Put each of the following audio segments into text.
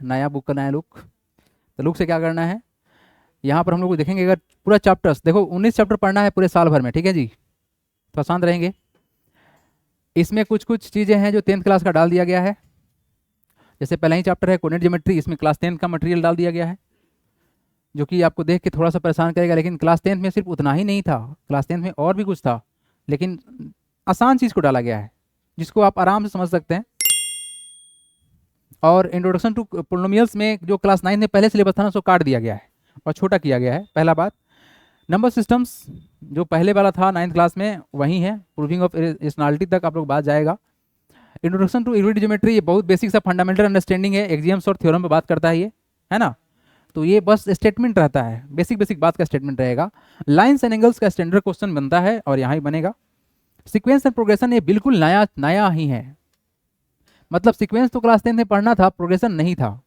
नया बुक का नया लुक। तो लुक से क्या करना है, यहाँ पर हम लोग देखेंगे अगर पूरा चैप्टर्स देखो 19 चैप्टर पढ़ना है पूरे साल भर में, ठीक है जी, तो आसान रहेंगे। इसमें कुछ कुछ चीज़ें हैं जो 10th क्लास का डाल दिया गया है। जैसे पहला ही चैप्टर है कोऑर्डिनेट ज्योमेट्री, इसमें क्लास 10 का मटेरियल डाल दिया गया है, जो कि आपको देख के थोड़ा सा परेशान करेगा, लेकिन क्लास 10 में सिर्फ उतना ही नहीं था, क्लास 10 में और भी कुछ था, लेकिन आसान चीज़ को डाला गया है जिसको आप आराम से समझ सकते हैं। और इंट्रोडक्शन टू पोलिनोमियल्स में जो क्लास 9 में पहले सिलेबस था ना उसको काट दिया गया है और छोटा किया गया है। पहला बात, नंबर सिस्टम्स जो पहले वाला था 9th क्लास में वही है, प्रूविंग ऑफ रेशनैलिटी तक आप लोग बात जाएगा। इंट्रोडक्शन टू यूनिट ज्योमेट्री ये बहुत बेसिक सा फंडामेंटल अंडरस्टैंडिंग है, एक्सियम्स और थ्योरम पे बात करता है ये, है ना। तो ये बस स्टेटमेंट रहता है, बेसिक बेसिक बात का स्टेटमेंट रहेगा। लाइन्स एंड एंगल्स का स्टैंडर्ड क्वेश्चन बनता है और यहाँ ही बनेगा। सीक्वेंस एंड प्रोग्रेशन ये बिल्कुल नया नया ही है, मतलब सीक्वेंस तो क्लास 10 में पढ़ना था, प्रोग्रेशन नहीं था,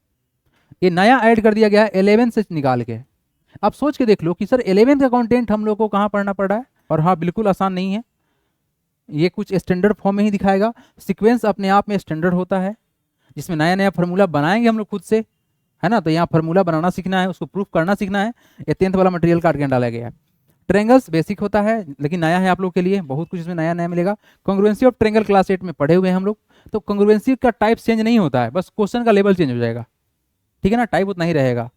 ये नया ऐड कर दिया गया है 11 से निकाल के। आप सोच के देख लो कि सर 11 का कंटेंट हम लोग को कहाँ पढ़ना पड़ रहा है, और हाँ बिल्कुल आसान नहीं है, ये कुछ स्टैंडर्ड फॉर्म में ही दिखाएगा। सीक्वेंस अपने आप में स्टैंडर्ड होता है जिसमें नया नया फार्मूला बनाएंगे हम लोग खुद से, है ना। तो यहाँ फार्मूला बनाना सीखना है, उसको प्रूफ करना सीखना है, ये 10th वाला मटेरियल काट के डाला गया है। ट्रेंगल्स बेसिक होता है लेकिन नया है आप लोग के लिए, बहुत कुछ इसमें नया नया मिलेगा। कॉन्ग्रुएंसी ऑफ ट्रेंगल क्लास 8 में पढ़े हुए हैं हम लोग, तो कॉन्ग्रुएंसी का टाइप चेंज नहीं होता है, बस क्वेश्चन का लेवल चेंज हो जाएगा, ठीक है ना, टाइप उतना ही रहेगा।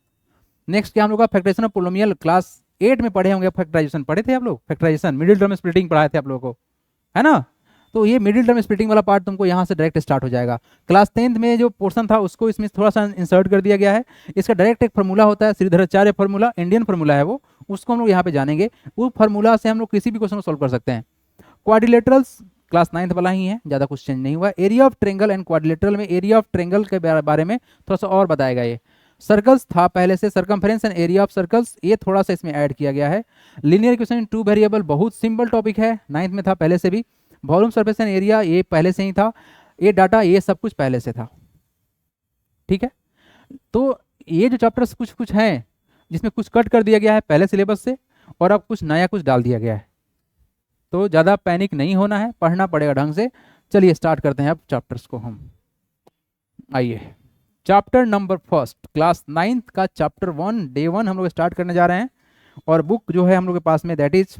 नेक्स्ट क्या हम लोग का फैक्टराइजेशन ऑफ पोलिनोमियल क्लास 8 में पढ़े होंगे, फैक्टराइजेशन पढ़े थे आप लोग, फैक्टराइजेशन मिडिल टर्म स्प्लिटिंग पढ़ाए थे आप लोगों को, है ना। तो ये मिडिल टर्म स्प्लिटिंग वाला पार्ट तुमको यहाँ से डायरेक्ट स्टार्ट हो जाएगा। क्लास 10th में जो पोर्शन था उसको इसमें थोड़ा सा इंसर्ट कर दिया गया है। इसका डायरेक्ट एक फार्मूला होता है, श्रीधराचार्य फार्मूला, इंडियन फार्मूला है वो, उसको हम लोग यहाँ पे जानेंगे। वो फार्मूला से हम लोग किसी भी क्वेश्चन को सॉल्व कर सकते हैं। क्वाड्रिलेटरल्स क्लास 9th वाला ही है, ज़्यादा कुछ चेंज नहीं हुआ। Area of triangle and quadrilateral में एरिया ऑफ ट्रेंगल के बारे में थोड़ा सा और बताएगा ये। सर्कल्स था पहले से, circumference and area of circles ये थोड़ा सा इसमें ऐड किया गया है। लीनियर इक्वेशन इन 2 वेरिएबल बहुत सिंपल टॉपिक है, 9th में था पहले से भी। वॉल्यूम सरफेस एंड एरिया ये पहले से ही था, ये डाटा ये सब कुछ पहले से था, ठीक है। तो ये जो चैप्टर्स कुछ कुछ हैं जिसमें कुछ कट कर दिया गया है पहले सिलेबस से, और अब कुछ नया कुछ डाल दिया गया है, तो ज़्यादा पैनिक नहीं होना है, पढ़ना पड़ेगा ढंग से। चलिए स्टार्ट करते हैं अब चैप्टर्स को हम। आइए chapter number first, class 9th का चैप्टर 1 डे 1 हम लोग स्टार्ट करने जा रहे हैं, और बुक जो है हम लोग के पास में that is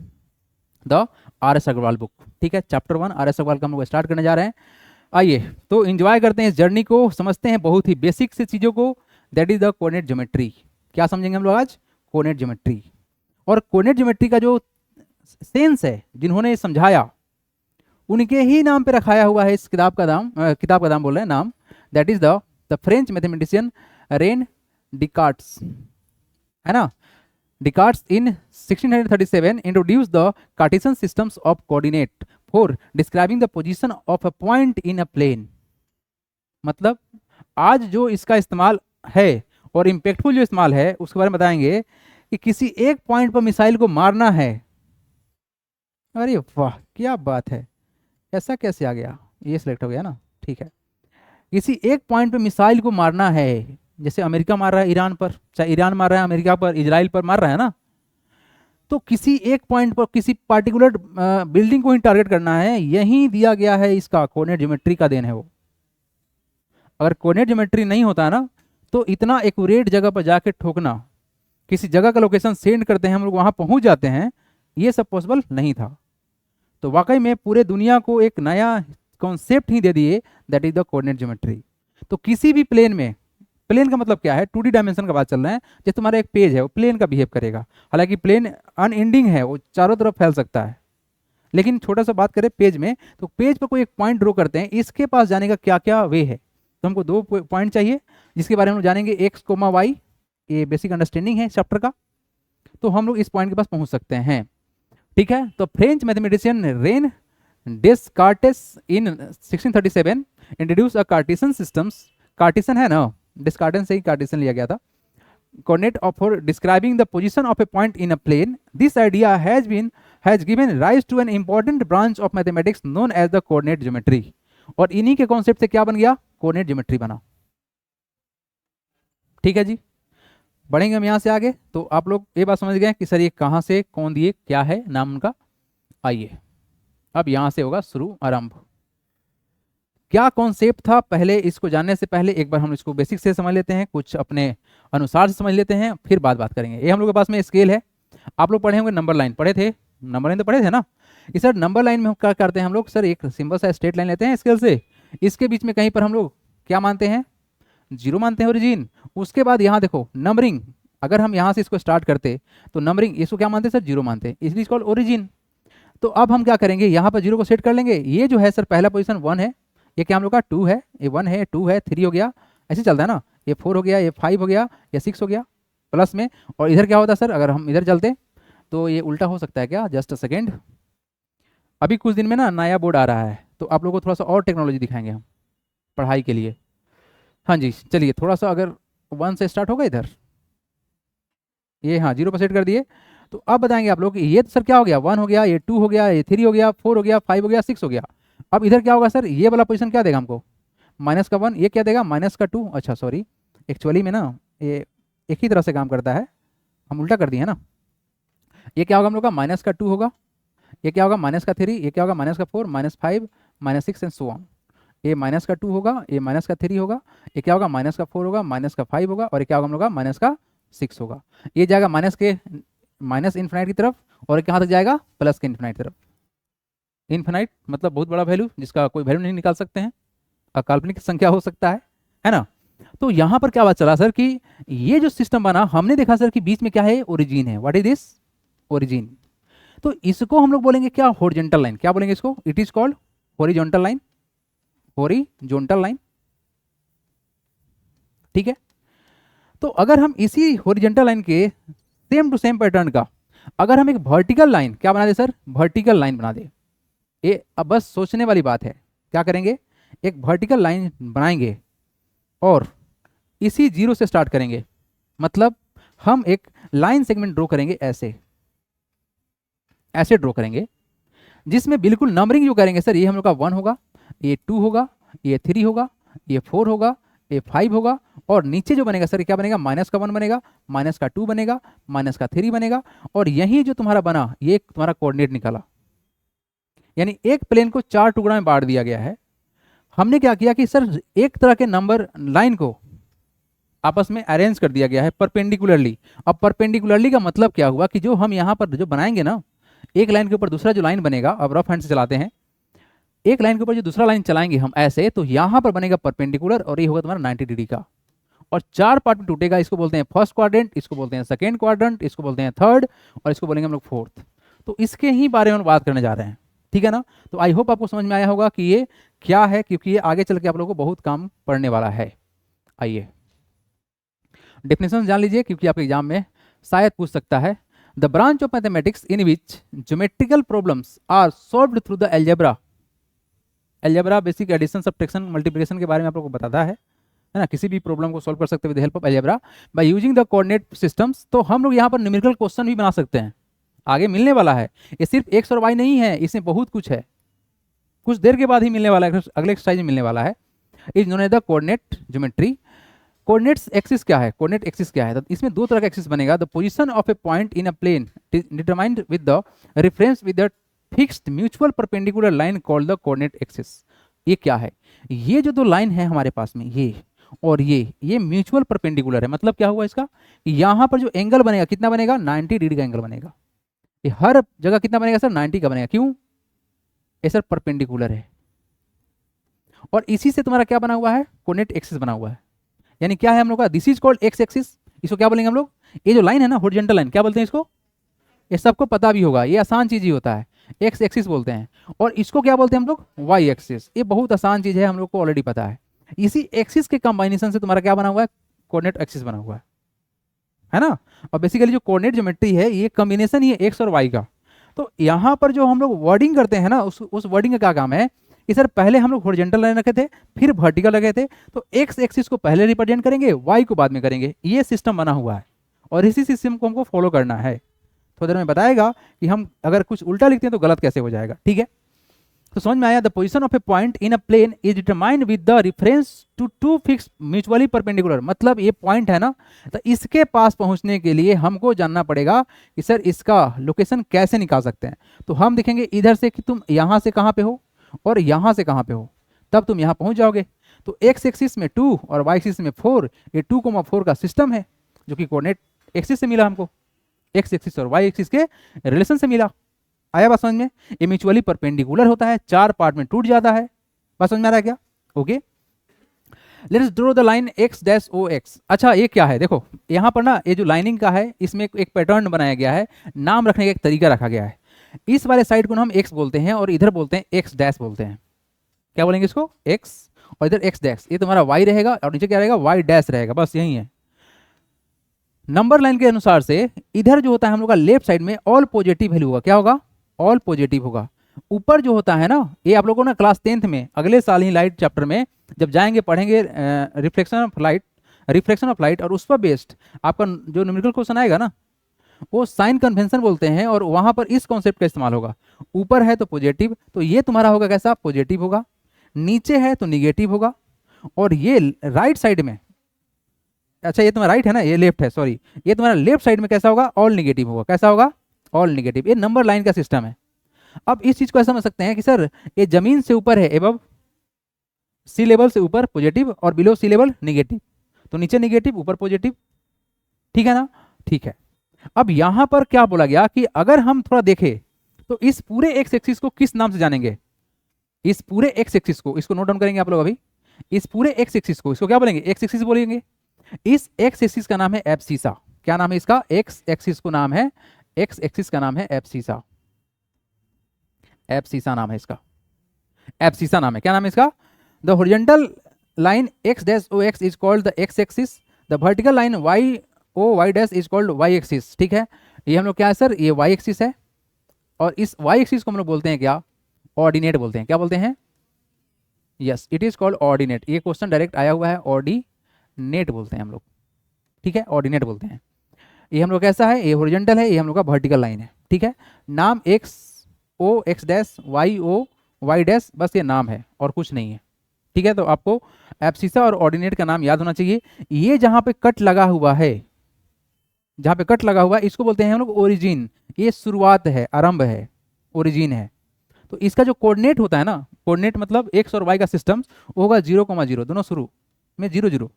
the RS Agarwal book, ठीक है। चैप्टर 1 RS अग्रवाल का हम लोग स्टार्ट करने जा रहे हैं। आइए तो एंजॉय करते हैं इस जर्नी को, समझते हैं बहुत ही बेसिक से चीज़ों को, that is the coordinate geometry. क्या समझेंगे हम लोग आज? Coordinate geometry. और कोऑर्डिनेट ज्योमेट्री का जो सेंस है, जिन्होंने समझाया उनके ही नाम पे रखाया हुआ है इस किताब का नाम बोल रहे हैं नाम, that is the French mathematician René Descartes, है ना। Descartes in 1637 introduced the Cartesian systems of coordinate for describing the position of a point in a plane। मतलब आज जो इसका इस्तेमाल है और इम्पैक्टफुल जो इस्तेमाल है उसके बारे में बताएंगे कि किसी एक पॉइंट पर मिसाइल को मारना है। अरे वाह क्या बात है, ऐसा कैसे आ गया, ये सिलेक्ट हो गया ना, ठीक है। किसी एक पॉइंट पे मिसाइल को मारना है, जैसे अमेरिका मार रहा है ईरान पर, चाहे ईरान मार रहा है अमेरिका पर, इजराइल पर मार रहा है ना, तो किसी एक पॉइंट पर किसी पार्टिकुलर बिल्डिंग को ही टारगेट करना है, यही दिया गया है, इसका कोऑर्डिनेट ज्योमेट्री का देन है वो। अगर कोऑर्डिनेट ज्योमेट्री नहीं होता ना तो इतना एक्यूरेट जगह पर जाके ठोकना, किसी जगह का लोकेशन सेंड करते हैं हम लोग वहां पहुंच जाते हैं, ये सब पॉसिबल नहीं था। तो वाकई में पूरे दुनिया को एक नया कॉन्सेप्ट ही दे दिए, that is the coordinate geometry. तो किसी भी प्लेन में, प्लेन का मतलब क्या है, 2D डायमेंशन का बात चल रहा है, जैसे तुम्हारा एक पेज है वो प्लेन का बिहेव करेगा, हालांकि प्लेन अनएंडिंग है, वो चारों तरफ फैल सकता है, लेकिन छोटा सा बात करें पेज में, तो पेज पर कोई एक पॉइंट ड्रॉ करते हैं, इसके पास जाने का क्या क्या वे है, तो हमको 2 पॉइंट चाहिए जिसके बारे में हम जानेंगे, x, y, ये बेसिक अंडरस्टैंडिंग है चैप्टर का, तो हम लोग इस पॉइंट के पास पहुंच सकते हैं, ठीक है। तो French mathematician René Descartes in 1637 introduce a Cartesian systems, Cartesian है ना, डिस्कार्टेन से ही कार्टेशियन लिया गया था, coordinate of for describing the position of a point in a plane. This idea has given rise to an important branch of mathematics known as the coordinate geometry। और इन्हीं के concept से क्या बन गया, कोऑर्डिनेट ज्योमेट्री बना, ठीक है जी। बढ़ेंगे हम यहाँ से आगे, तो आप लोग ये बात समझ गए कि सर ये कहाँ से कौन दिए, क्या है नाम उनका। आइए अब यहाँ से होगा शुरू आरंभ। क्या कॉन्सेप्ट था, पहले इसको जानने से पहले एक बार हम इसको बेसिक से समझ लेते हैं, कुछ अपने अनुसार से समझ लेते हैं, फिर बात करेंगे। ये हम लोग के पास में स्केल है, आप लोग पढ़े होंगे नंबर लाइन, पढ़े थे नंबर लाइन, तो पढ़े थे ना। इस सर नंबर लाइन में हम क्या करते हैं हम लोग, सर एक सिंपल सा स्ट्रेट लाइन लेते हैं स्केल से, इसके बीच में कहीं पर हम लोग क्या मानते हैं, जीरो मानते हैं ओरिजिन। उसके बाद यहाँ देखो नंबरिंग, अगर हम यहाँ से इसको स्टार्ट करते तो नंबरिंग इसको क्या मानते हैं सर, जीरो मानते हैं, इसलिए इसको ओरिजिन। तो अब हम क्या करेंगे, यहाँ पर जीरो को सेट कर लेंगे। ये जो है सर पहला पोजीशन 1 है, ये क्या हम लोग का 2 है, ये 1 है, 2 है, 3 हो गया, ऐसे चलता है ना, ये 4 हो गया, ये 5 हो गया, ये 6 हो गया प्लस में। और इधर क्या होता है सर, अगर हम इधर चलते तो ये उल्टा हो सकता है क्या, जस्ट अ सेकेंड। अभी कुछ दिन में ना नया बोर्ड आ रहा है, तो आप लोगों को थोड़ा सा और टेक्नोलॉजी दिखाएंगे हम पढ़ाई के लिए। हाँ जी, चलिए थोड़ा सा अगर 1 से स्टार्ट होगा इधर, ये हाँ 0 पर सेट कर दिए। तो अब बताएंगे आप लोग कि ये तो सर क्या हो गया, 1 हो गया, ये 2 हो गया, ये 3 हो गया, 4 हो गया, 5 हो गया, 6 हो गया। अब इधर क्या होगा सर, ये वाला पोजीशन क्या देगा हमको, -1, ये क्या देगा -2, अच्छा सॉरी, एक्चुअली में ना ये एक ही तरह से काम करता है, हम उल्टा कर दिए है ना। ये क्या होगा हम लोग का, -2 होगा, ये क्या होगा -3, ये क्या होगा -4, -5, -6 एंड सो ऑन। ये -2 होगा, ये -3 होगा, ये क्या होगा -4 होगा, -5 होगा, और ये क्या होगा हम लोग का -6 होगा। ये जाएगा माइनस के माइनस इन्फिनाइट की तरफ, और ये कहाँ तक जाएगा, प्लस के इन्फिनाइट की तरफ। इन्फिनाइट मतलब बहुत बड़ा वैल्यू जिसका कोई वैल्यू नहीं निकाल सकते हैं, अकाल्पनिक संख्या हो सकता है ना। तो यहाँ पर क्या बात चला सर कि ये जो सिस्टम बना, हमने देखा सर कि बीच में क्या है, ओरिजिन है। What is this, origin. तो इसको हम लोग बोलेंगे क्या, हॉरिजॉन्टल लाइन। क्या बोलेंगे इसको, it is called horizontal line, horizontal line, ठीक है। तो अगर हम इसी हॉरिजॉन्टल लाइन के सेम टू सेम पैटर्न का अगर हम एक वर्टिकल लाइन क्या बना दे सर, वर्टिकल लाइन बना दे, ये अब बस सोचने वाली बात है। क्या करेंगे, एक वर्टिकल लाइन बनाएंगे और इसी 0 से स्टार्ट करेंगे, मतलब हम एक लाइन सेगमेंट ड्रॉ करेंगे, ऐसे ड्रॉ करेंगे, जिसमें बिल्कुल नंबरिंग जो करेंगे सर, ये हम लोग का 1 होगा, ये 2 होगा, ये 3 होगा, ये 4 होगा, ये 5 होगा, और नीचे जो बनेगा सर क्या बनेगा, -1 बनेगा, -2 बनेगा, -3 बनेगा, और यही जो तुम्हारा बना ये तुम्हारा कोऑर्डिनेट निकाला। यानी एक प्लेन को 4 टुकड़ा में बांट दिया गया है। हमने क्या किया कि सर एक तरह के नंबर लाइन को आपस में अरेंज कर दिया गया है परपेंडिकुलरली। अब परपेंडिकुलरली का मतलब क्या हुआ कि जो हम यहाँ पर जो बनाएंगे ना, एक लाइन के ऊपर दूसरा जो लाइन बनेगा, अब रफ हैंड से चलाते हैं, एक लाइन के ऊपर जो दूसरा लाइन चलाएंगे हम ऐसे, तो यहाँ पर बनेगा परपेंडिकुलर, और ये होगा तुम्हारा 90 डिग्री का, और 4 पार्ट में टूटेगा। इसको बोलते हैं फर्स्ट क्वाड्रेंट, इसको बोलते हैं सेकेंड क्वाड्रेंट, इसको बोलते हैं थर्ड, और इसको बोलेंगे हम लोग फोर्थ। तो इसके ही बारे में बात करने जा रहे हैं, ठीक है ना। तो आई होप आपको समझ में आया होगा कि ये क्या है, क्योंकि ये आगे चल के आप लोगों को बहुत काम पड़ने वाला है। आइए डेफिनेशन जान लीजिए, क्योंकि आपके एग्जाम में शायद पूछ सकता है। The branch of mathematics in which geometrical problems are solved through the algebra. Algebra basic addition, subtraction, multiplication के बारे में आप लोगों को बताता है ना। किसी भी प्रॉब्लम को सॉल्व कर सकते हैं with help of algebra by using the coordinate systems. तो हम लोग यहाँ पर न्यूमेरिकल क्वेश्चन भी बना सकते हैं, आगे मिलने वाला है। ये सिर्फ एक्स और वाई नहीं है, इसमें बहुत कुछ है, कुछ देर के बाद ही मिलने वाला है, अगले एक्सरसाइज में मिलने वाला है। Is known as the coordinate geometry. Coordinates axis क्या है, कोऑर्डिनेट एक्सिस क्या है, तो इसमें दो तरह का एक्सिस बनेगा। The position of a point in a plane determined with the reference with the fixed mutual perpendicular line called the coordinate axis. ये क्या है, ये जो दो लाइन है हमारे पास में, ये और ये म्यूचुअल परपेंडिकुलर है। मतलब क्या हुआ इसका, यहाँ पर जो एंगल बनेगा कितना बनेगा, 90 डिग्री का एंगल बनेगा। ये हर जगह कितना बनेगा सर, 90 का बनेगा। क्यों, ये सर परपेंडिकुलर है, और इसी से तुम्हारा क्या बना हुआ है, कोऑर्डिनेट एक्सिस बना हुआ है। यानी क्या है हम लोग का, this is called x axis. इसको क्या बोलेंगे हम लोग, ये जो लाइन है ना हॉरिजॉन्टल लाइन, क्या बोलते हैं इसको, ये सबको पता भी होगा, ये आसान चीज ही होता है, एक्स एक्सिस बोलते हैं। और इसको क्या बोलते हैं हम लोग, वाई एक्सिस। ये बहुत आसान चीज है, हम लोग को ऑलरेडी पता है। इसी एक्सिस के कॉम्बिनेशन से तुम्हारा क्या बना हुआ है, कोऑर्डिनेट एक्सिस बना हुआ है ना। और बेसिकली जो कोऑर्डिनेट ज्योमेट्री है ये कॉम्बिनेशन ही है एक्स और वाई का। तो यहाँ पर जो हम लोग वर्डिंग करते हैं ना, उस वर्डिंग का क्या काम है कि सर पहले हम लोग हॉरिजॉन्टल लाइन रखे थे, फिर वर्टिकल रखे थे, तो एक्स एक्सिस को पहले रिप्रेजेंट करेंगे, वाई को बाद में करेंगे। ये सिस्टम बना हुआ है, और इसी सिस्टम को हमको फॉलो करना है। थोड़ी देर में बताएगा कि हम अगर कुछ उल्टा लिखते हैं तो गलत कैसे हो जाएगा, ठीक है। तो समझ में आया, the position of a point in a plane is determined with the reference to two fix mutually perpendicular. मतलब ये पॉइंट है ना, तो इसके पास पहुंचने के लिए हमको जानना पड़ेगा कि सर इसका लोकेशन कैसे निकाल सकते हैं। तो हम देखेंगे इधर से कि तुम यहाँ से कहाँ पे हो और यहाँ से कहाँ पे हो, तब तुम यहाँ पहुँच जाओगे। तो एक्स एक्सिस में 2 और वाई एक्सिस में 4, ये 2,4 का सिस्टम है जो कि कोऑर्डिनेट एक्सिस से मिला हमको, एक्स एक्सिस और वाई एक्सिस के रिलेशन से मिला। आया बात समझ में? ये म्यूचुअली परपेंडिकुलर होता है, 4 पार्ट में टूट जाता है। बात समझ में आ रहा है क्या? Okay, let's draw the line x dash O x. अच्छा, ये क्या है? देखो यहाँ पर ना, ये जो लाइनिंग का है इसमें एक पैटर्न बनाया गया है, नाम रखने का एक तरीका रखा गया है। इस वाले साइड को हम एक्स बोलते हैं और इधर बोलते हैं एक्स डैश बोलते हैं। क्या बोलेंगे इसको? एक्स, और इधर एक्स डैश, ये तुम्हारा वाई रहेगा और नीचे क्या रहेगा? वाई डैश रहेगा। बस यही है। नंबर लाइन के अनुसार से इधर जो होता है हम लोग का लेफ्ट साइड में ऑल पॉजिटिव वैल्यू होगा। क्या होगा? ऑल पॉजिटिव होगा। ऊपर जो होता है ना, ये आप लोगों ने क्लास 10th में अगले साल ही लाइट चैप्टर में जब जाएंगे पढ़ेंगे रिफ्लेक्शन ऑफ लाइट, और उस पर बेस्ड आपका जो न्यूमेरिकल क्वेश्चन आएगा ना, वो साइन कन्वेंशन बोलते हैं, और वहां पर इस कॉन्सेप्ट का इस्तेमाल होगा। ऊपर है तो पॉजिटिव, तो ये तुम्हारा होगा कैसा? पॉजिटिव होगा। नीचे है तो निगेटिव होगा। और ये राइट साइड में, अच्छा ये तुम्हारा राइट है ना, ये लेफ्ट है, सॉरी, ये तुम्हारा लेफ्ट साइड में कैसा होगा? ऑल निगेटिव होगा। कैसा होगा? All negative. ये नंबर लाइन का सिस्टम है। अब इस चीज को ऐसा समझ सकते हैं कि सर ये जमीन से ऊपर है, एबव सी लेवल से ऊपर पॉजिटिव और बिलो सी लेवल निगेटिव, तो नीचे निगेटिव ऊपर पॉजिटिव, ठीक है ना? ठीक है। अब यहां पर क्या बोला गया कि अगर हम थोड़ा देखें तो इस पूरे एक्स एक्सिस को किस नाम से जानेंगे? इस पूरे एक्स एक्सिस को, इसको नोट डाउन करेंगे आप लोग अभी। इस पूरे एक्स एक्सिस को, इसको क्या बोलेंगे? एक्स एक्सिस बोलेंगे। इस एक्स एक्सिस का नाम है एब्सिसा। क्या नाम है इसका? एक्स एक्सिस को नाम है, एक्स एक्सिस का नाम है एब्सिसा। एब्सिसा नाम है इसका, एब्सिसा नाम है। क्या नाम है इसका? The horizontal line x dash O x is called the x axis, the vertical line y O Y dash is called y axis. ठीक है, ये हम लोग क्या है सर? ये वाई एक्सिस है, और इस वाई एक्सिस को हम लोग बोलते हैं क्या? ऑर्डिनेट बोलते हैं। क्या बोलते हैं? Yes, it is called ordinate. ये क्वेश्चन डायरेक्ट आया हुआ है, ऑर्डिनेट बोलते हैं हम लोग। ठीक है, ऑर्डिनेट बोलते हैं। ये हम लोग कैसा है? ये हॉरिजॉन्टल है, ये हम लोग का वर्टिकल लाइन है। ठीक है, नाम X O X dash Y ओ वाई डैश, बस ये नाम है और कुछ नहीं है। ठीक है, तो आपको एब्सिसा और ऑर्डिनेट का नाम याद होना चाहिए। ये जहां पे कट लगा हुआ है, जहां पे कट लगा हुआ है, इसको बोलते हैं हम लोग ओरिजिन। ये शुरुआत है, आरंभ है, ओरिजिन है। तो इसका जो कोऑर्डिनेट होता है ना, कोऑर्डिनेट मतलब एक्स और वाई का सिस्टम, वो होगा 0,0, दोनों शुरू में 0 0,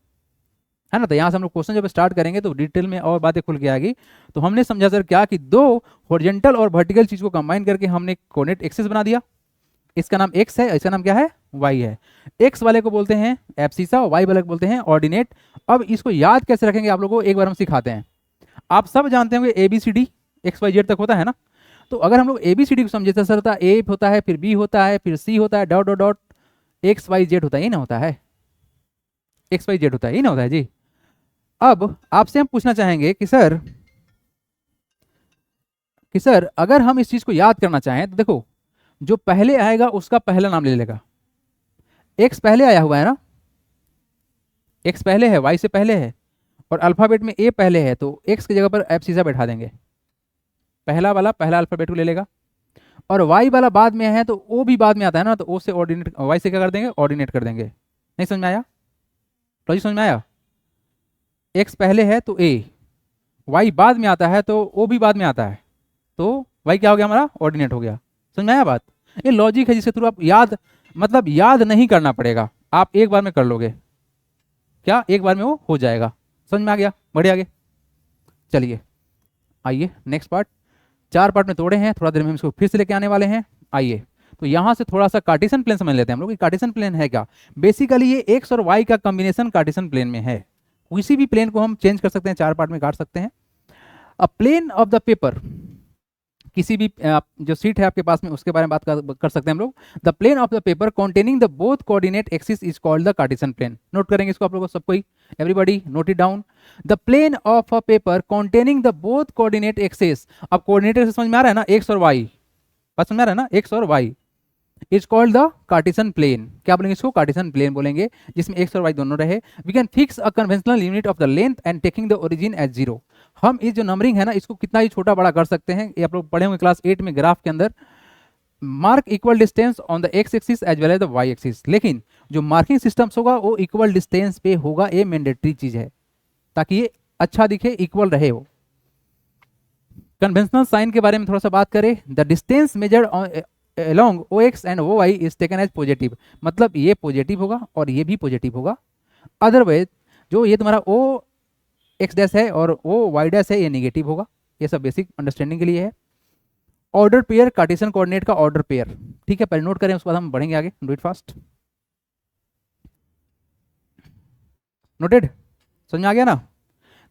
है ना? तो यहाँ से हम लोग क्वेश्चन जब स्टार्ट करेंगे तो डिटेल में और बातें खुल के आएगी। तो हमने समझा सर क्या कि दो हॉरिजॉन्टल और वर्टिकल चीज को कंबाइन करके हमने कोऑर्डिनेट एक्सिस बना दिया। इसका नाम एक्स है, इसका नाम क्या है? वाई है। एक्स वाले को बोलते हैं एब्सिसा, वाई वाले को बोलते हैं ऑर्डिनेट। अब इसको याद कैसे रखेंगे आप लोगों को एक बार हम सिखाते हैं। आप सब जानते होंगे ABCD XYZ तक होता है ना। तो अगर हम लोग ABCD को समझे तो सर होता है A होता है, फिर B होता है, फिर C होता है, डॉट डॉट डॉट XYZ होता है, ये ना होता है? XYZ होता है, ये ना होता है जी। अब आपसे हम पूछना चाहेंगे कि सर अगर हम इस चीज को याद करना चाहें तो देखो, जो पहले आएगा उसका पहला नाम ले लेगा। एक्स पहले आया हुआ है ना, एक्स पहले है, वाई से पहले है, और अल्फाबेट में ए पहले है, तो एक्स की जगह पर एब्सिसा बैठा देंगे। पहला वाला पहला अल्फाबेट को ले लेगा, और वाई वाला बाद में है तो ओ भी बाद में आता है ना, तो ओ से ऑर्डिनेट, वाई से क्या कर देंगे? ऑर्डिनेट कर देंगे। नहीं समझ में आया? लॉजिक समझ में आया? एक्स पहले है तो ए, वाई बाद में आता है तो ओ भी बाद में आता है, तो वाई क्या हो गया हमारा? ऑर्डिनेट हो गया। समझ में आया बात? ये लॉजिक है जिसके थ्रू आप याद, मतलब याद नहीं करना पड़ेगा, आप एक बार में कर लोगे। क्या? एक बार में वो हो जाएगा। समझ में आ गया? बढ़िया, आगे चलिए, आइए नेक्स्ट पार्ट। 4 पार्ट में तोड़े हैं, थोड़ा देर में हम इसको फिर से लेके आने वाले हैं। आइए, तो यहां से थोड़ा सा कार्टेशियन प्लेन समझ लेते हैं हम लोग। कार्टेशियन प्लेन है क्या? बेसिकली ये एक्स और वाई का कॉम्बिनेशन कार्टेशियन प्लेन में है। किसी भी प्लेन को हम चेंज कर सकते हैं, 4 पार्ट में काट सकते हैं। अ प्लेन ऑफ द पेपर, किसी भी जो सीट है आपके पास में उसके बारे में बात कर सकते हैं हम लोग। The plane of the paper containing the both coordinate axis is called the Cartesian plane. Note करेंगे इसको आप लोगों को, सबको ही, everybody note it down. The plane of a paper containing the both coordinate axis. अब कोऑर्डिनेट एक्सिस समझ में आ रहा है ना, एक्स और वाई, बात समझ में आ रहा है ना, एक्स और y, is called the Cartesian plane. क्या बोलेंगे इसको? कार्टेशियन प्लेन बोलेंगे, जिसमें एक्स और वाई दोनों रहे। We can fix a conventional unit of the length and taking the origin as 0। हम इस जो नंबरिंग है ना, इसको कितना ही छोटा बड़ा कर सकते हैं। ये आप लोग पढ़े होंगे क्लास 8 में ग्राफ के अंदर। Mark equal distance on the x axis as well as the Y axis. लेकिन जो मार्किंग सिस्टम्स होगा वो इक्वल डिस्टेंस पे होगा, ये मैंडेटरी चीज है, ताकि ये अच्छा दिखे, इक्वल रहे हो। कन्वेंशनल साइन के बारे में थोड़ा सा बात करें। The distance measured along OX and OY is taken as positive, मतलब ये पॉजिटिव होगा और ये भी पॉजिटिव होगा। अदरवाइज जो ये तुम्हारा OX डैश है और OY डैश है ये नेगेटिव होगा। ये सब बेसिक अंडरस्टैंडिंग के लिए है। ऑर्डर पेयर कार्टेशियन कोऑर्डिनेट का ऑर्डर पेयर, ठीक है, पहले नोट करें उसके बाद हम बढ़ेंगे आगे। Do it fast. नोटेड, समझ में आ गया ना?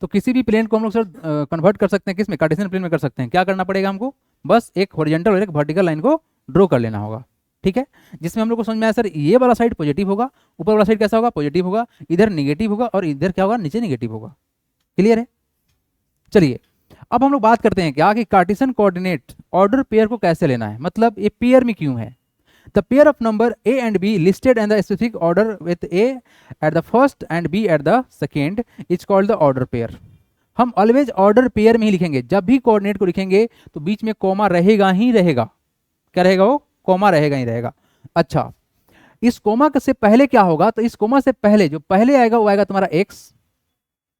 तो किसी भी प्लेन को हम लोग सर कन्वर्ट कर सकते हैं किस में, कार्टेशियन प्लेन में कर सकते हैं। क्या करना पड़ेगा हमको, बस एक हॉरिजॉन्टल और एक वर्टिकल लाइन को ड्रॉ कर लेना होगा, ठीक है, जिसमें हम लोग को समझ में आया सर ये वाला साइड पॉजिटिव होगा, ऊपर वाला साइड कैसा होगा, पॉजिटिव होगा, इधर निगेटिव होगा और इधर क्या होगा, नीचे निगेटिव होगा। क्लियर है? चलिए अब हम लोग बात करते हैं क्या कि कार्टेशियन कोऑर्डिनेट ऑर्डर पेयर को कैसे लेना है, मतलब ये पेयर में क्यों है। The pair of number A and B listed in the specific order with A at the first and B at the second is called the order pair. हम ऑलवेज ऑर्डर पेयर में ही लिखेंगे, जब भी coordinate को लिखेंगे तो बीच में comma रहेगा ही रहेगा। क्या रहेगा वो, कॉमा रहेगा ही रहेगा। अच्छा, इस कॉमा से पहले क्या होगा, तो इस कॉमा से पहले जो पहले आएगा वो आएगा तुम्हारा x,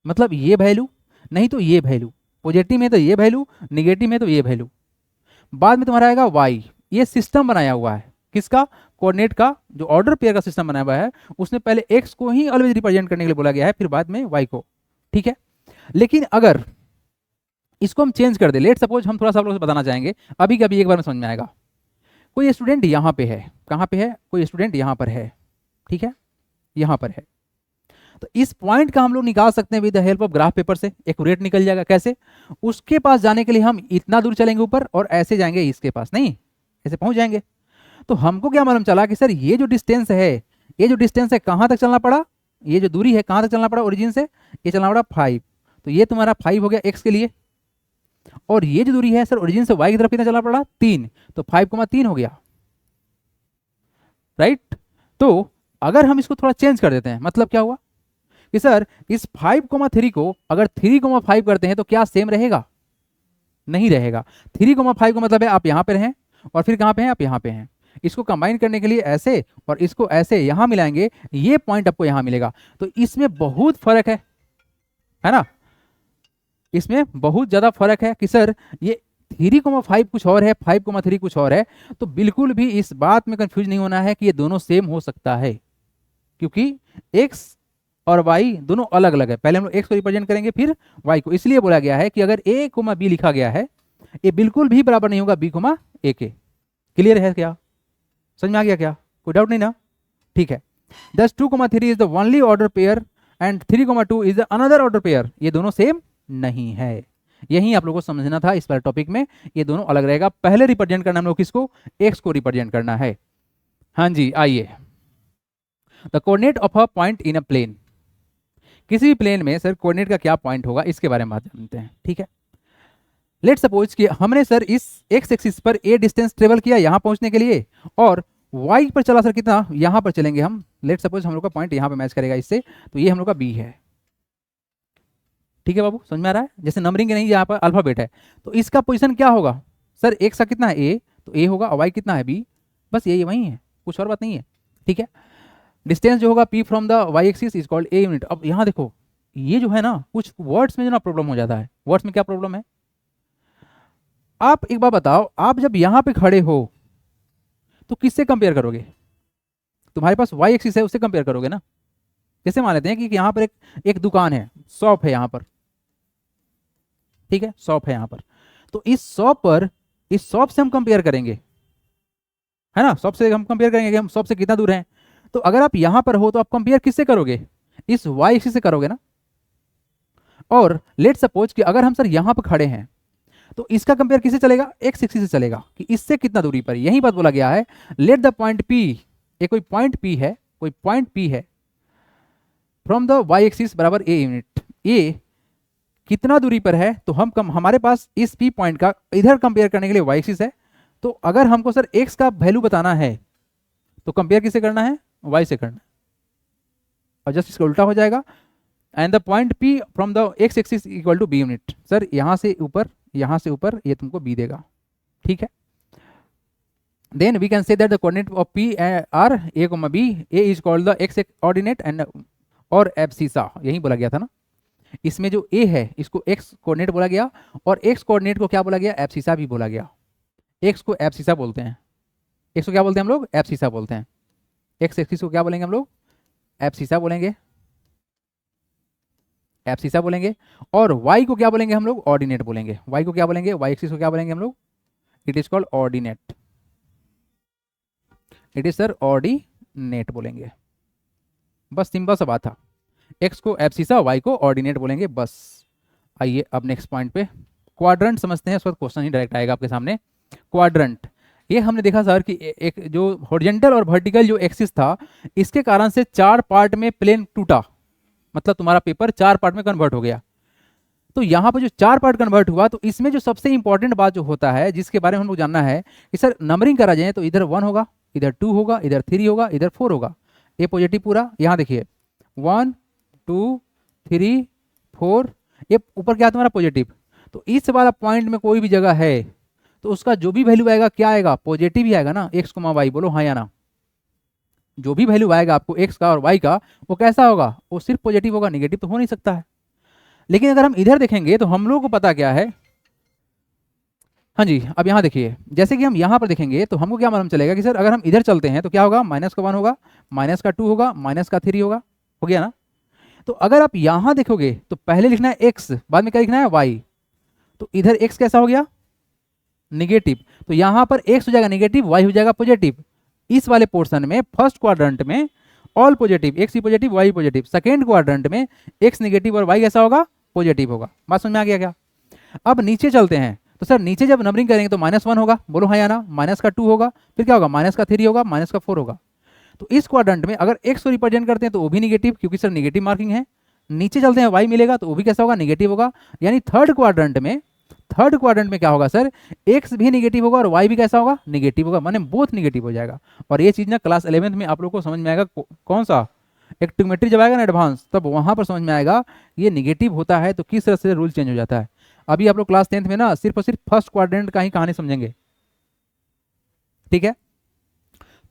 मतलब ये वैल्यू, नहीं तो ये वैल्यू, पॉजिटिव में तो ये वैल्यू, निगेटिव में तो ये वैल्यू। बाद में तुम्हारा आएगा y, ये सिस्टम बनाया हुआ है किसका, कोऑर्डिनेट का, जो ऑर्डर पेयर का सिस्टम बनाया हुआ है उसमें पहले x को ही ऑलवेज रिप्रेजेंट करने के लिए बोला गया है, फिर बाद में y को, ठीक है। लेकिन अगर इसको हम चेंज कर दे, लेट सपोज हम थोड़ा सा आप लोगों से बताना चाहेंगे, अभी के अभी एक बार में समझ में आएगा। कोई स्टूडेंट यहाँ पे है, कहाँ पे है, कोई स्टूडेंट यहाँ पर है, ठीक है, यहाँ पर है, तो इस पॉइंट का हम लोग निकाल सकते हैं with the help of graph paper से, एक्यूरेट निकल जाएगा। कैसे, उसके पास जाने के लिए हम इतना दूर चलेंगे ऊपर और ऐसे जाएंगे इसके पास, नहीं ऐसे पहुंच जाएंगे। तो हमको क्या मालूम चला कि सर ये जो डिस्टेंस है, ये जो डिस्टेंस है कहाँ तक चलना पड़ा, ये जो दूरी है कहाँ तक चलना पड़ा ओरिजिन से, ये चलना पड़ा 5, तो ये तुम्हारा 5 हो गया x के लिए, और ये जो दूरी है सर ओरिजिन से y की तरफ कितना चलना पड़ा 3, तो 5,3 हो गया, राइट। तो अगर हम इसको थोड़ा चेंज कर देते हैं, मतलब क्या हुआ कि सर इस 5,3 को अगर 3,5 करते हैं तो क्या सेम रहेगा, नहीं रहेगा। 3,5 का मतलब है आप यहाँ पे हैं और फिर कहाँ पे हैं, आप यहाँ पे हैं। इसको कंबाइन करने के लिए ऐसे और इसको ऐसे यहां मिलाएंगे, ये पॉइंट आपको यहां मिलेगा। तो इसमें बहुत फर्क है ना, इसमें बहुत ज्यादा फर्क है कि सर ये 3,5 कुछ और है, 5,3 कुछ और है। तो बिल्कुल भी इस बात में कंफ्यूज नहीं होना है कि ये दोनों सेम हो सकता है, क्योंकि x और y दोनों अलग अलग है। पहले हम लोग x को रिप्रेजेंट करेंगे फिर y को, इसलिए बोला गया है कि अगर a, b लिखा गया है ये बिल्कुल भी बराबर नहीं होगा b, a के। क्लियर है क्या, समझ में आ गया क्या, कोई डाउट नहीं ना, ठीक है। Thus 2,3 is the only order pair and 3,2 is the another order pair, ये दोनों सेम नहीं है। यही आप लोगों को समझना था इस पर टॉपिक में, ये दोनों अलग रहेगा। पहले रिप्रेजेंट करना हम लोग किसको, x को रिप्रेजेंट करना है। हाँ जी, आइए, the coordinate of a point in a plane, किसी भी प्लेन में सर कोऑर्डिनेट का क्या पॉइंट होगा इसके बारे में बात जानते हैं, ठीक है। लेट सपोज कि हमने सर इस x एक्सिस पर a डिस्टेंस ट्रेवल किया यहां पहुंचने के लिए, और y पर चला सर कितना, यहां पर चलेंगे हम। लेट सपोज हम लोग का पॉइंट यहां पे मैच करेगा इससे, तो ये हम लोग का b है, ठीक है बाबू, समझ में आ रहा है। जैसे नंबरिंग नहीं, यहाँ पर अल्फाबेट है, तो इसका पोजीशन क्या होगा सर, x का कितना है a, तो a होगा, और y कितना है b, बस यही वही है, कुछ और बात नहीं है, ठीक है। डिस्टेंस जो होगा p from the y axis is called a unit. अब यहाँ देखो ये जो है ना, कुछ वर्ड्स में जो ना प्रॉब्लम हो जाता है। वर्ड्स में क्या प्रॉब्लम है, आप एक बार बताओ, आप जब यहां पे खड़े हो तो किससे कंपेयर करोगे, तुम्हारे पास y एक्सिस है उससे कंपेयर करोगे ना। जैसे मान लेते हैं कि यहां पर एक दुकान है, शॉप है यहां पर, ठीक है, शॉप है यहां पर, तो इस शॉप से हम कंपेयर करेंगे, है ना, शॉप से हम कंपेयर करेंगे कि हम शॉप से कितना दूर हैं। तो अगर आप यहां पर हो तो आप कंपेयर किससे करोगे, इस y एक्सिस से करोगे ना। और लेट सपोज कि अगर हम सर यहां पर खड़े हैं तो इसका कंपेयर किससे चलेगा, x एक्सिस से चलेगा कि इससे कितना दूरी पर। यही बात बोला गया है, लेट द पॉइंट p, ये कोई पॉइंट p है फ्रॉम द y एक्सिस बराबर a यूनिट, a कितना दूरी पर है, तो हमारे पास इस p पॉइंट का इधर कंपेयर करने के लिए y एक्सिस है। तो अगर हमको सर x का वैल्यू बताना है तो कंपेयर किससे करना है, y से करना है, और जस्ट इसका उल्टा हो जाएगा। And the point p from the x axis equal to b unit, sir यहां से ऊपर ये तुमको b देगा, ठीक है। Then we can say that the coordinate of p are a, b, a is called the x coordinate and और abscissa, यही बोला गया था ना। इसमें जो a है इसको x कोऑर्डिनेट बोला गया, और x कोऑर्डिनेट को क्या बोला गया, एब्सिसा भी बोला गया। x को एब्सिसा बोलते हैं, एक्स को क्या बोलते हैं हम लोग, एब्सिसा बोलते हैं। एक्स एक्सिस को क्या बोलेंगे हम लोग, एब्सिसा बोलेंगे, एब्सिसा बोलेंगे। और वाई को क्या बोलेंगे हम लोग, ऑर्डिनेट बोलेंगे। वाई को क्या बोलेंगे, वाई एक्सिस को क्या बोलेंगे हम लोग, it is called ordinate, it is sir ordinate बोलेंगे। बस सिंपल सा बात था, एक्स को एब्सिसा, वाई को ऑर्डिनेट बोलेंगे, बस। आइए अब नेक्स्ट पॉइंट पे, क्वाड्रंट समझते हैं, उसका क्वेश्चन ही डायरेक्ट आएगा आपके सामने। क्वाड्रंट, ये हमने देखा सर कि एक जो हॉरिजॉन्टल और वर्टिकल जो एक्सिस था, इसके कारण से 4 पार्ट में प्लेन टूटा, मतलब तुम्हारा पेपर 4 पार्ट में कन्वर्ट हो गया। तो यहाँ पर जो 4 पार्ट कन्वर्ट हुआ, तो इसमें जो सबसे इंपॉर्टेंट बात जो होता है, जिसके बारे में हम लोग जानना है कि सर नंबरिंग करा जाए तो इधर 1 होगा, इधर 2 होगा, इधर 3 होगा, इधर 4 होगा। ये पॉजिटिव पूरा, यहाँ देखिए 1 2 3 4, ये ऊपर क्या है तुम्हारा पॉजिटिव। तो इस वाला पॉइंट में कोई भी जगह है तो उसका जो भी वैल्यू आएगा क्या आएगा, पॉजिटिव ही आएगा ना, एक्स कोमा वाई, बोलो हाँ या ना। जो भी वैल्यू आएगा आपको एक्स का और वाई का, वो कैसा होगा, वो सिर्फ पॉजिटिव होगा, निगेटिव तो हो नहीं सकता है। लेकिन अगर हम इधर देखेंगे तो हम लोग को पता क्या है, हाँ जी, अब यहाँ देखिए, जैसे कि हम यहाँ पर देखेंगे तो हमको क्या मालूम चलेगा कि सर अगर हम इधर चलते हैं तो क्या होगा, माइनस का 1 होगा, माइनस का 2 होगा, माइनस का 3 होगा, हो गया ना। तो अगर आप यहाँ देखोगे तो पहले लिखना है एक्स, बाद में क्या लिखना है वाई, तो इधर एक्स कैसा हो गया, निगेटिव, तो यहाँ पर एक्स हो जाएगा निगेटिव, वाई हो जाएगा पॉजिटिव। इस वाले पोर्शन में फर्स्ट क्वाड्रेंट में ऑल पॉजिटिव, एक्स ही positive Y positive, second quadrant में एक्स निगेटिव और वाई कैसा होगा, पॉजिटिव होगा। बात समझ में आ गया क्या। अब नीचे चलते हैं तो सर नीचे जब नंबरिंग करेंगे तो -1 होगा, बोलो हाँ या ना, माइनस का 2 होगा, फिर क्या होगा, माइनस का 3 होगा, माइनस का 4 होगा। तो इस क्वाड्रेंट में अगर एक्स को रिप्रेजेंट करते हैं तो वो भी निगेटिव, क्योंकि सर निगेटिव मार्किंग है। नीचे चलते हैं वाई मिलेगा तो वो भी कैसा होगा, निगेटिव होगा। यानी थर्ड क्वाड्रेंट में क्या होगा सर, एक्स भी निगेटिव होगा और वाई भी कैसा होगा, निगेटिव होगा, माने बोथ निगेटिव हो जाएगा। और ये चीज ना क्लास 11th में आप लोग को समझ में आएगा, कौन सा, एक ट्रिग्नोमेट्री जब आएगा ना एडवांस, तब वहां पर समझ में आएगा ये निगेटिव होता है तो किस तरह से रूल चेंज हो जाता है। अभी आप लोग क्लास 10th में ना सिर्फ और सिर्फ फर्स्ट क्वाड्रेंट का ही कहानी समझेंगे, ठीक है।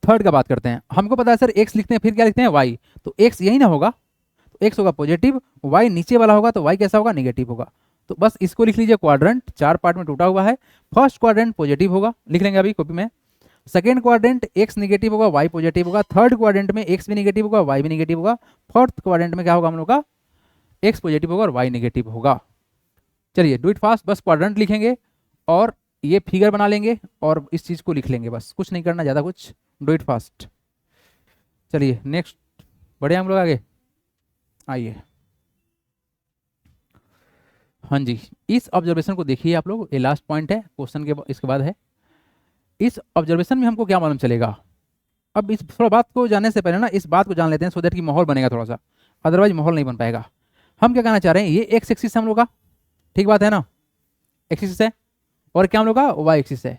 थर्ड का बात करते हैं, हमको पता है सर एक्स लिखते हैं फिर क्या लिखते हैं वाई, तो एक्स यही ना होगा, तो एक्स होगा पॉजिटिव, वाई नीचे वाला होगा तो वाई कैसा होगा, निगेटिव होगा। तो बस इसको लिख लीजिए, क्वाड्रेंट 4 पार्ट में टूटा हुआ है, फर्स्ट क्वाड्रेंट पॉजिटिव होगा, लिख लेंगे अभी कॉपी में। सेकेंड क्वाड्रेंट एक्स निगेटिव होगा, वाई पॉजिटिव होगा। थर्ड क्वाड्रेंट में एक्स भी निगेटिव होगा, वाई भी निगेटिव होगा। फोर्थ क्वाड्रेंट में क्या होगा हम लोग का, एक्स पॉजिटिव होगा और वाई निगेटिव होगा। चलिए डू इट फास्ट, बस क्वाड्रेंट लिखेंगे और ये फिगर बना लेंगे और इस चीज को लिख लेंगे, बस कुछ नहीं करना ज्यादा कुछ, डू इट फास्ट। चलिए नेक्स्ट बढ़े हम लोग आगे, आइए। हाँ जी, इस ऑब्जर्वेशन को देखिए आप लोग, ये लास्ट पॉइंट है क्वेश्चन के, इसके बाद है। इस ऑब्जर्वेशन में हमको क्या मालूम चलेगा, अब इस थोड़ा बात को जानने से पहले ना इस बात को जान लेते हैं, सो दैट कि माहौल बनेगा थोड़ा सा, अदरवाइज माहौल नहीं बन पाएगा। हम क्या कहना चाह रहे हैं, ये एक्स एक्सिस हम लोग का, ठीक बात है ना, एक्सिस है, और क्या हम लोग का वाई एक्सिस है,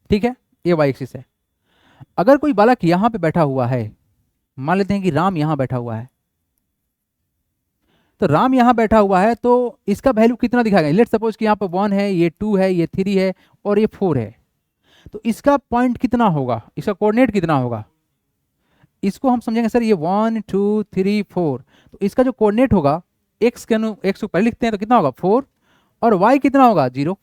ठीक है, ये वाई एक्सिस है। अगर कोई बालक यहां पे बैठा हुआ है, मान लेते हैं कि राम यहां बैठा हुआ है, तो राम यहां बैठा हुआ है तो इसका वैल्यू कितना दिखाएगा, लेट सपोज कि यहाँ पर 1 है, ये 2 है, ये 3 है और ये 4 है, तो इसका पॉइंट कितना होगा, इसका कोऑर्डिनेट कितना होगा, इसको हम समझेंगे सर ये 1 2 3 4, तो इसका जो कोऑर्डिनेट होगा, एक्स को पहले लिखते हैं तो कितना होगा 4, और वाई कितना होगा 0।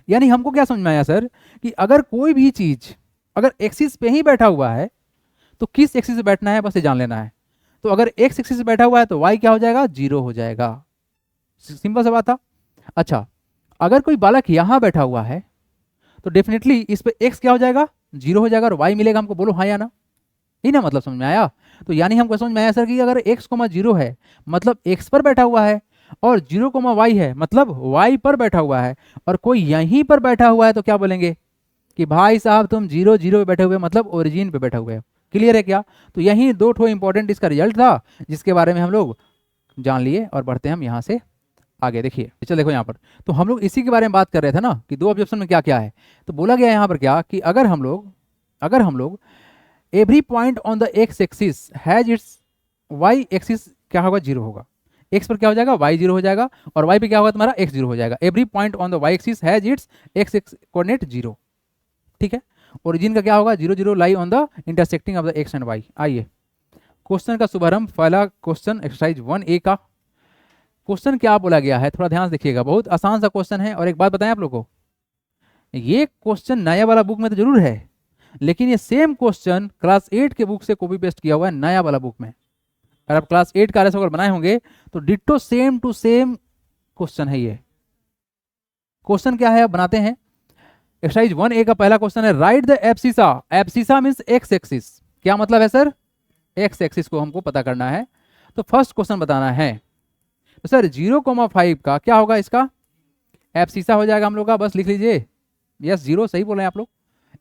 यानी हमको क्या समझ में आया सर कि अगर कोई भी चीज अगर एक्सिस पे ही बैठा हुआ है तो किस एक्सिस से बैठना है, बस ये जान लेना है। तो अगर एक्स एक्सिस से बैठा हुआ है तो वाई क्या हो जाएगा, 0 हो जाएगा, सिंपल सा बात था। अच्छा, अगर कोई बालक यहां बैठा हुआ है तो डेफिनेटली इस पे एक्स क्या हो जाएगा, 0 हो जाएगा और वाई मिलेगा हमको, बोलो हाँ या ना, ही ना, मतलब समझ में आया। तो यानी हमको समझ में आया सर कि अगर x, 0 है मतलब x पर बैठा हुआ है, और 0, y है मतलब y पर बैठा हुआ है, और कोई यहीं पर बैठा हुआ है तो क्या बोलेंगे कि भाई साहब तुम 0 0 पे बैठे हुए, मतलब ओरिजिन पे बैठे हुए हो। क्लियर है क्या। तो यही 2 ठो इंपॉर्टेंट इसका रिजल्ट था जिसके बारे में हम लोग जान लिए, और बढ़ते हैं हम यहाँ से आगे। देखिए चलो देखो यहाँ पर, तो हम लोग इसी के बारे में बात कर रहे थे ना कि 2 ऑब्जेक्शन में क्या क्या है। तो बोला गया यहाँ पर क्या कि अगर हम लोग every point on the x axis has its Y axis क्या होगा, 0 होगा, एक्स पर क्या हो जाएगा वाई 0 हो जाएगा, और वाई पे क्या होगा तुम्हारा एक्स 0 हो जाएगा। Every point on the Y axis has its X coordinate 0, ठीक है। ओरिजिन का क्या होगा 0 0 lie on the intersecting of the X and Y. आइए क्वेश्चन का शुभारंभ, पहला क्वेश्चन एक्सरसाइज 1A का क्वेश्चन क्या बोला गया है, थोड़ा ध्यान से देखिएगा, बहुत आसान सा क्वेश्चन है। और एक बात बताएं आप लोग को, ये क्वेश्चन नया वाला बुक में तो जरूर है, लेकिन ये सेम क्वेश्चन क्लास 8 के बुक से कॉपी पेस्ट किया हुआ है नया वाला बुक में। अगर आप क्लास 8 का अगर बनाए होंगे तो ditto same to same question है ये। क्वेश्चन क्या है अब बनाते हैं। एक्सरसाइज 1A का पहला क्वेश्चन है right the abscissa. Abscissa means x axis. क्या मतलब है सर? एक्स एक्सिस को हमको पता करना है। तो फर्स्ट क्वेश्चन बताना है। तो सर 0,5 का क्या होगा? इसका एब्सिसा हो जाएगा हम लोग का, बस लिख लीजिए। यस 0 सही बोल रहे हैं आप लोग।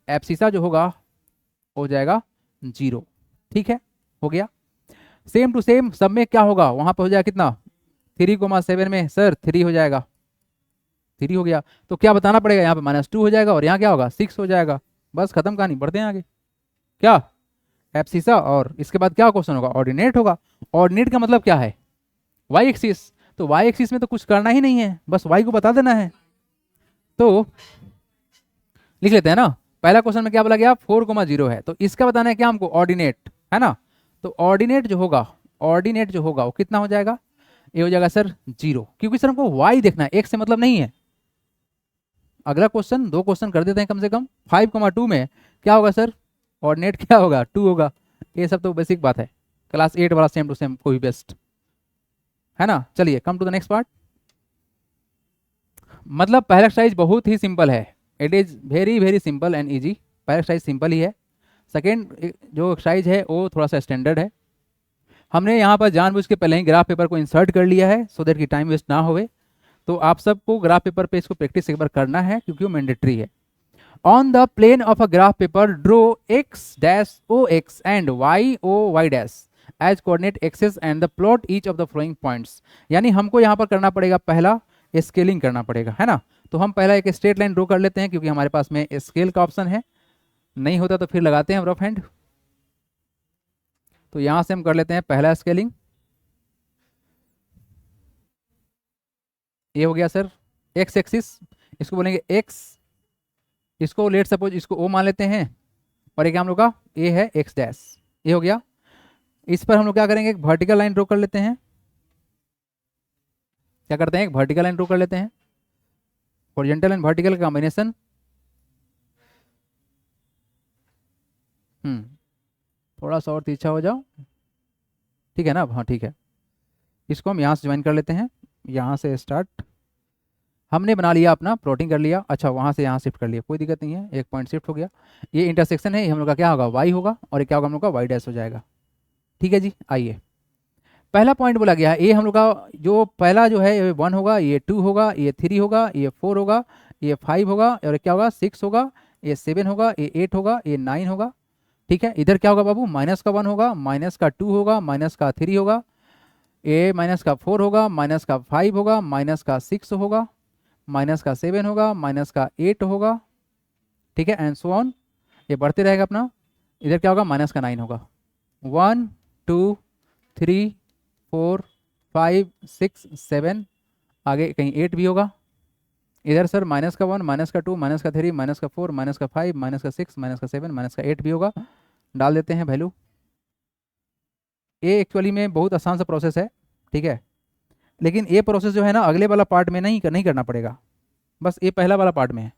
एब्सिसा जो होगा हो जाएगा 0। ठीक है, हो गया। सेम टू सेम सब में क्या होगा? वहां पर हो जाएगा कितना? 3,7 में सर 3 हो जाएगा, 3 हो गया। तो क्या बताना पड़ेगा? यहाँ पे -2 हो जाएगा और यहाँ क्या होगा? 6 हो जाएगा। बस खत्म कहानी, बढ़ते हैं आगे। क्या एब्सिसा, और इसके बाद क्या क्वेश्चन होगा? ऑर्डिनेट होगा। ऑर्डिनेट का मतलब क्या है? Y axis. तो वाई एक्सिस में तो कुछ करना ही नहीं है, बस वाई को बता देना है। तो लिख लेते हैं ना। पहला क्वेश्चन में क्या बोला गया? 4,0 है, तो इसका बताना है क्या हमको? ऑर्डिनेट, है ना। तो ऑर्डिनेट जो होगा, ऑर्डिनेट जो होगा वो कितना हो जाएगा? ये हो जाएगा सर 0, क्योंकि सर हमको वाई देखना है, एक से मतलब नहीं है। अगला क्वेश्चन, 2 क्वेश्चन कर देते हैं कम से कम। 5,2 में क्या होगा सर? ऑर्डिनेट क्या होगा? 2 होगा। ये सब तो बेसिक बात है, क्लास 8 वाला सेम टू सेम कोई बेस्ट, है ना। चलिए come to the next part. मतलब पहला एक्सरसाइज बहुत ही सिंपल है। It is very very simple and easy. पहला एक्सरसाइज सिंपल ही है। सेकेंड जो एक्सरसाइज है वो थोड़ा सा स्टैंडर्ड है। हमने यहाँ पर जानबूझ के पहले ही ग्राफ पेपर को इंसर्ट कर लिया है सो दैट कि टाइम वेस्ट ना होवे। तो आप सबको ग्राफ पेपर पे इसको प्रैक्टिस एक बार करना है क्योंकि वो मैंडेटरी है। On the plane of a graph paper draw X dash O X and Y O Y dash as coordinate axes and the plot each of the following points. यानी हमको यहाँ पर करना पड़ेगा पहला स्केलिंग करना पड़ेगा, है ना। तो हम पहला एक स्ट्रेट लाइन ड्रॉ कर लेते हैं क्योंकि हमारे पास में स्केल का ऑप्शन है। नहीं होता तो फिर लगाते हैं रफ हैंड। तो यहाँ से हम कर लेते हैं पहला स्केलिंग। ये हो गया सर एक्स एक्सिस, इसको बोलेंगे एक्स, इसको लेट सपोज इसको ओ मान लेते हैं, और एक हम लोग का ए है एक्स डैश। ये हो गया। इस पर हम लोग क्या करेंगे? एक वर्टिकल लाइन ड्रॉ कर लेते हैं। क्या करते हैं? एक वर्टिकल लाइन ड्रॉ कर लेते हैं। हॉरिजॉन्टल एंड वर्टिकल का कॉम्बिनेशन। थोड़ा सा और तिरछा हो जाओ, ठीक है ना। हाँ ठीक है। इसको हम यहाँ से ज्वाइन कर लेते हैं। यहाँ से स्टार्ट हमने बना लिया, अपना प्लॉटिंग कर लिया। अच्छा वहाँ से यहाँ शिफ्ट कर लिया, कोई दिक्कत नहीं है, एक पॉइंट शिफ्ट हो गया। ये इंटरसेक्शन है, ये हम लोग का क्या होगा? वाई होगा, और ये क्या होगा? हम लोग का वाई डैश हो जाएगा। ठीक है जी। आइए पहला पॉइंट बोला गया है, ये हम लोग का जो पहला जो है ये 1 होगा, ये 2 होगा, ये 3 होगा, ये 4 होगा, ये 5 होगा, और क्या होगा? 6 होगा, ये 7 होगा, ये 8 होगा, ये 9 होगा। ठीक है। इधर क्या होगा बाबू? माइनस का 1 होगा, माइनस का 2 होगा, माइनस का 3 होगा, ये माइनस का 4 होगा, माइनस का 5 होगा, माइनस का 6 होगा, माइनस का 7 होगा, माइनस का 8 होगा। ठीक है, एंड सो ऑन, ये बढ़ते रहेगा अपना। इधर क्या होगा? माइनस का 9 होगा। 1 2 3 4 5 6 7, आगे कहीं 8 भी होगा। इधर सर माइनस का 1, माइनस का 2, माइनस का 3, माइनस का 4, माइनस का 5, माइनस का 6, माइनस का 7, माइनस का 8 भी होगा। डाल देते हैं वैल्यू। ये एक्चुअली में बहुत आसान सा प्रोसेस है, ठीक है। लेकिन ये प्रोसेस जो है ना अगले वाला पार्ट में नहीं करना पड़ेगा, बस ये पहला वाला पार्ट में है।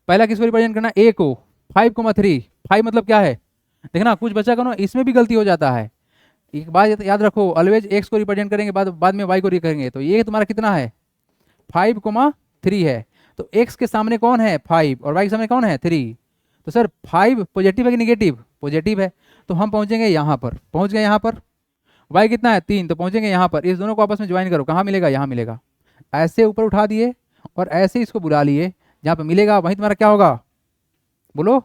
पहला किसको रिप्रेजेंट करना? ए को। 5,3, 5 मतलब क्या है? देखना कुछ बच्चा करो इसमें भी गलती हो जाता है। एक बात याद रखो, ऑलवेज एक्स को रिप्रेजेंट करेंगे, बाद में वाई को करेंगे। तो ये तुम्हारा कितना है? 5,3 है। तो एक्स के सामने कौन है? 5, और वाई के सामने कौन है? 3। तो सर 5 पॉजिटिव है कि निगेटिव? पॉजिटिव है। तो हम पहुंचेंगे यहाँ पर, पहुंच गए यहाँ पर। वाई कितना है? 3, तो पहुंचेंगे यहाँ पर। इस दोनों को आपस में ज्वाइन करो, कहाँ मिलेगा? यहाँ मिलेगा। ऐसे ऊपर उठा दिए और ऐसे इसको बुला लिए, जहाँ पे मिलेगा वहीं तुम्हारा क्या होगा? बोलो।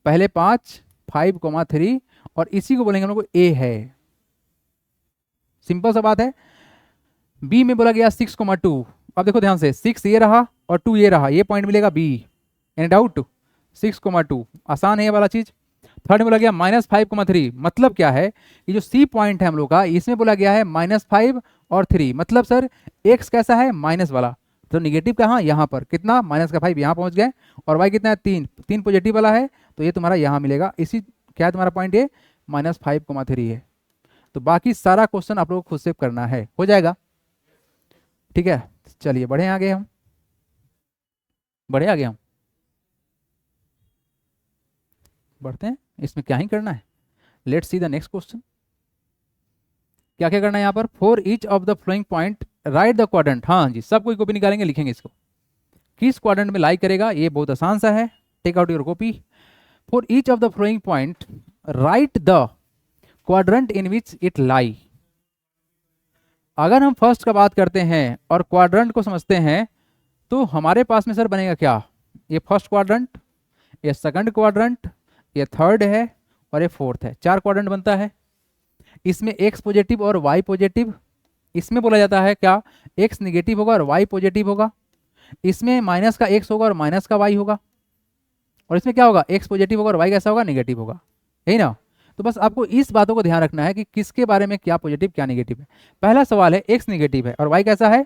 पहले 5, 5,3, और इसी को बोलेंगे हम लोग को ए है। सिंपल सा बात है। बी में बोला गया 6,2। अब देखो ध्यान से, 6 ये रहा और 2 ये रहा, ये पॉइंट मिलेगा बी। Any doubt? 6,2 आसान है ये वाला चीज। थर्ड में बोला गया -5,3। मतलब क्या है? ये जो सी पॉइंट है हम लोग का, इसमें बोला गया है -5 और 3। मतलब सर एक्स कैसा है? माइनस वाला। तो निगेटिव कहाँ? यहाँ पर। कितना? -5 यहाँ पहुंच गए। और वाई कितना है? 3 पॉजिटिव वाला है, तो ये तुम्हारा यहाँ मिलेगा। इसी क्या है तुम्हारा पॉइंट? ये -5,3 है। तो बाकी सारा क्वेश्चन आप लोग खुद से करना है, हो जाएगा। ठीक है, चलिए बढ़े आगे हम, बढ़े आगे हम। बढ़ते हैं, इसमें क्या ही करना है। Let's see the next question. क्या क्या करना है यहाँ पर, for each of the following point write the quadrant. हाँ जी, सब कोई कॉपी निकालेंगे, लिखेंगे इसको, किस क्वाड्रेंट में लाई करेगा। ये बहुत आसान सा है, take out your copy. For each of the following point write the quadrant in which it lie. अगर हम फर्स्ट का बात करते हैं और क्वाड्रेंट को समझते हैं तो हमारे पास में सर बनेगा क्या, ये फर्स्ट क्वाड्रेंट, ये सेकंड क्वाड्रेंट, ये थर्ड है और ये फोर्थ है। 4 क्वाड्रेंट बनता है। इसमें एक्स पॉजिटिव और वाई पॉजिटिव, इसमें बोला जाता है क्या, एक्स निगेटिव होगा और वाई पॉजिटिव होगा। इसमें माइनस का एक्स होगा और माइनस का वाई होगा, और इसमें क्या होगा, एक्स पॉजिटिव होगा और वाई कैसा होगा, निगेटिव होगा, यही ना। तो बस आपको इस बातों को ध्यान रखना है कि किसके बारे में क्या पॉजिटिव क्या निगेटिव है। पहला सवाल है एक्स निगेटिव है और वाई कैसा है,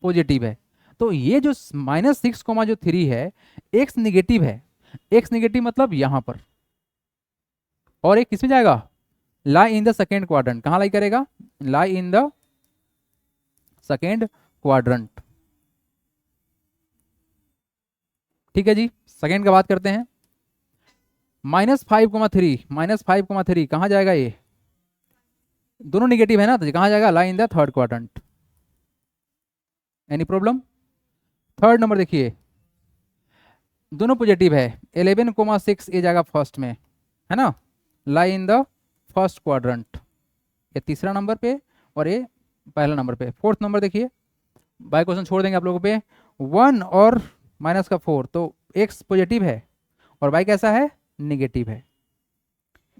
पॉजिटिव है। तो ये जो -6,3 है, एक्स निगेटिव है। एक्स निगेटिव मतलब यहां पर, और एक किसमें जाएगा, lie in the second quadrant. कहां लाई करेगा, लाई इन द सेकेंड क्वाड्रेंट। ठीक है जी, सेकेंड का बात करते हैं। -5,3 कहां जाएगा, ये दोनों निगेटिव है ना, तो कहां जाएगा, lie in the third quadrant. Any problem. Third number देखिए, दोनों पॉजिटिव है, 11,6 ये जाएगा फर्स्ट में, है ना, लाई इन द फर्स्ट क्वाड्रेंट। ये तीसरा नंबर पे और ये पहला नंबर पे। फोर्थ नंबर देखिए, बाय क्वेश्चन छोड़ देंगे आप लोगों पे। 1 और -4, तो एक्स पॉजिटिव है और वाई कैसा है, निगेटिव है।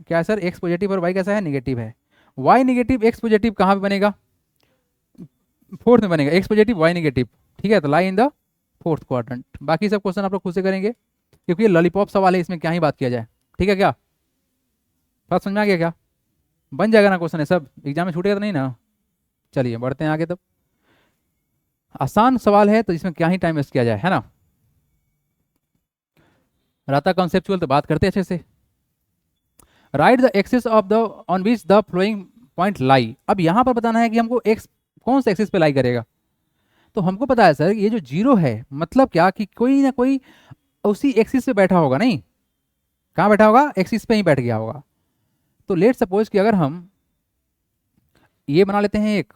क्या सर, एक्स पॉजिटिव और वाई कैसा है, निगेटिव है। वाई निगेटिव एक्स पॉजिटिव कहाँ पे बनेगा, फोर्थ में बनेगा, एक्स पॉजिटिव वाई निगेटिव। ठीक है, तो लाई इन द फोर्थ क्वाड्रेंट। बाकी सब क्वेश्चन आप लोग खुद से करेंगे क्योंकि ये लॉलीपॉप सवाल है, इसमें क्या ही बात किया जाए। ठीक है, क्या बात समझ में आ गया, क्या बन जाएगा ना क्वेश्चन है, सब एग्जाम में छूटेगा तो नहीं ना। चलिए बढ़ते हैं आगे। तब आसान सवाल है तो इसमें क्या ही टाइम वेस्ट किया जाए, है ना। रहता कॉन्सेप्चुअल तो बात करते अच्छे से। Right the axis of the on which the following point लाई। अब यहां पर बताना है कि हमको एक्स कौन से एक्सिस पे लाई करेगा। तो हमको पता है सर, ये जो जीरो है मतलब क्या, कि कोई ना कोई उसी एक्सिस पे बैठा होगा। नहीं, कहां बैठा होगा, एक्सिस पे ही बैठ गया होगा। तो लेट सपोज कि अगर हम ये बना लेते हैं एक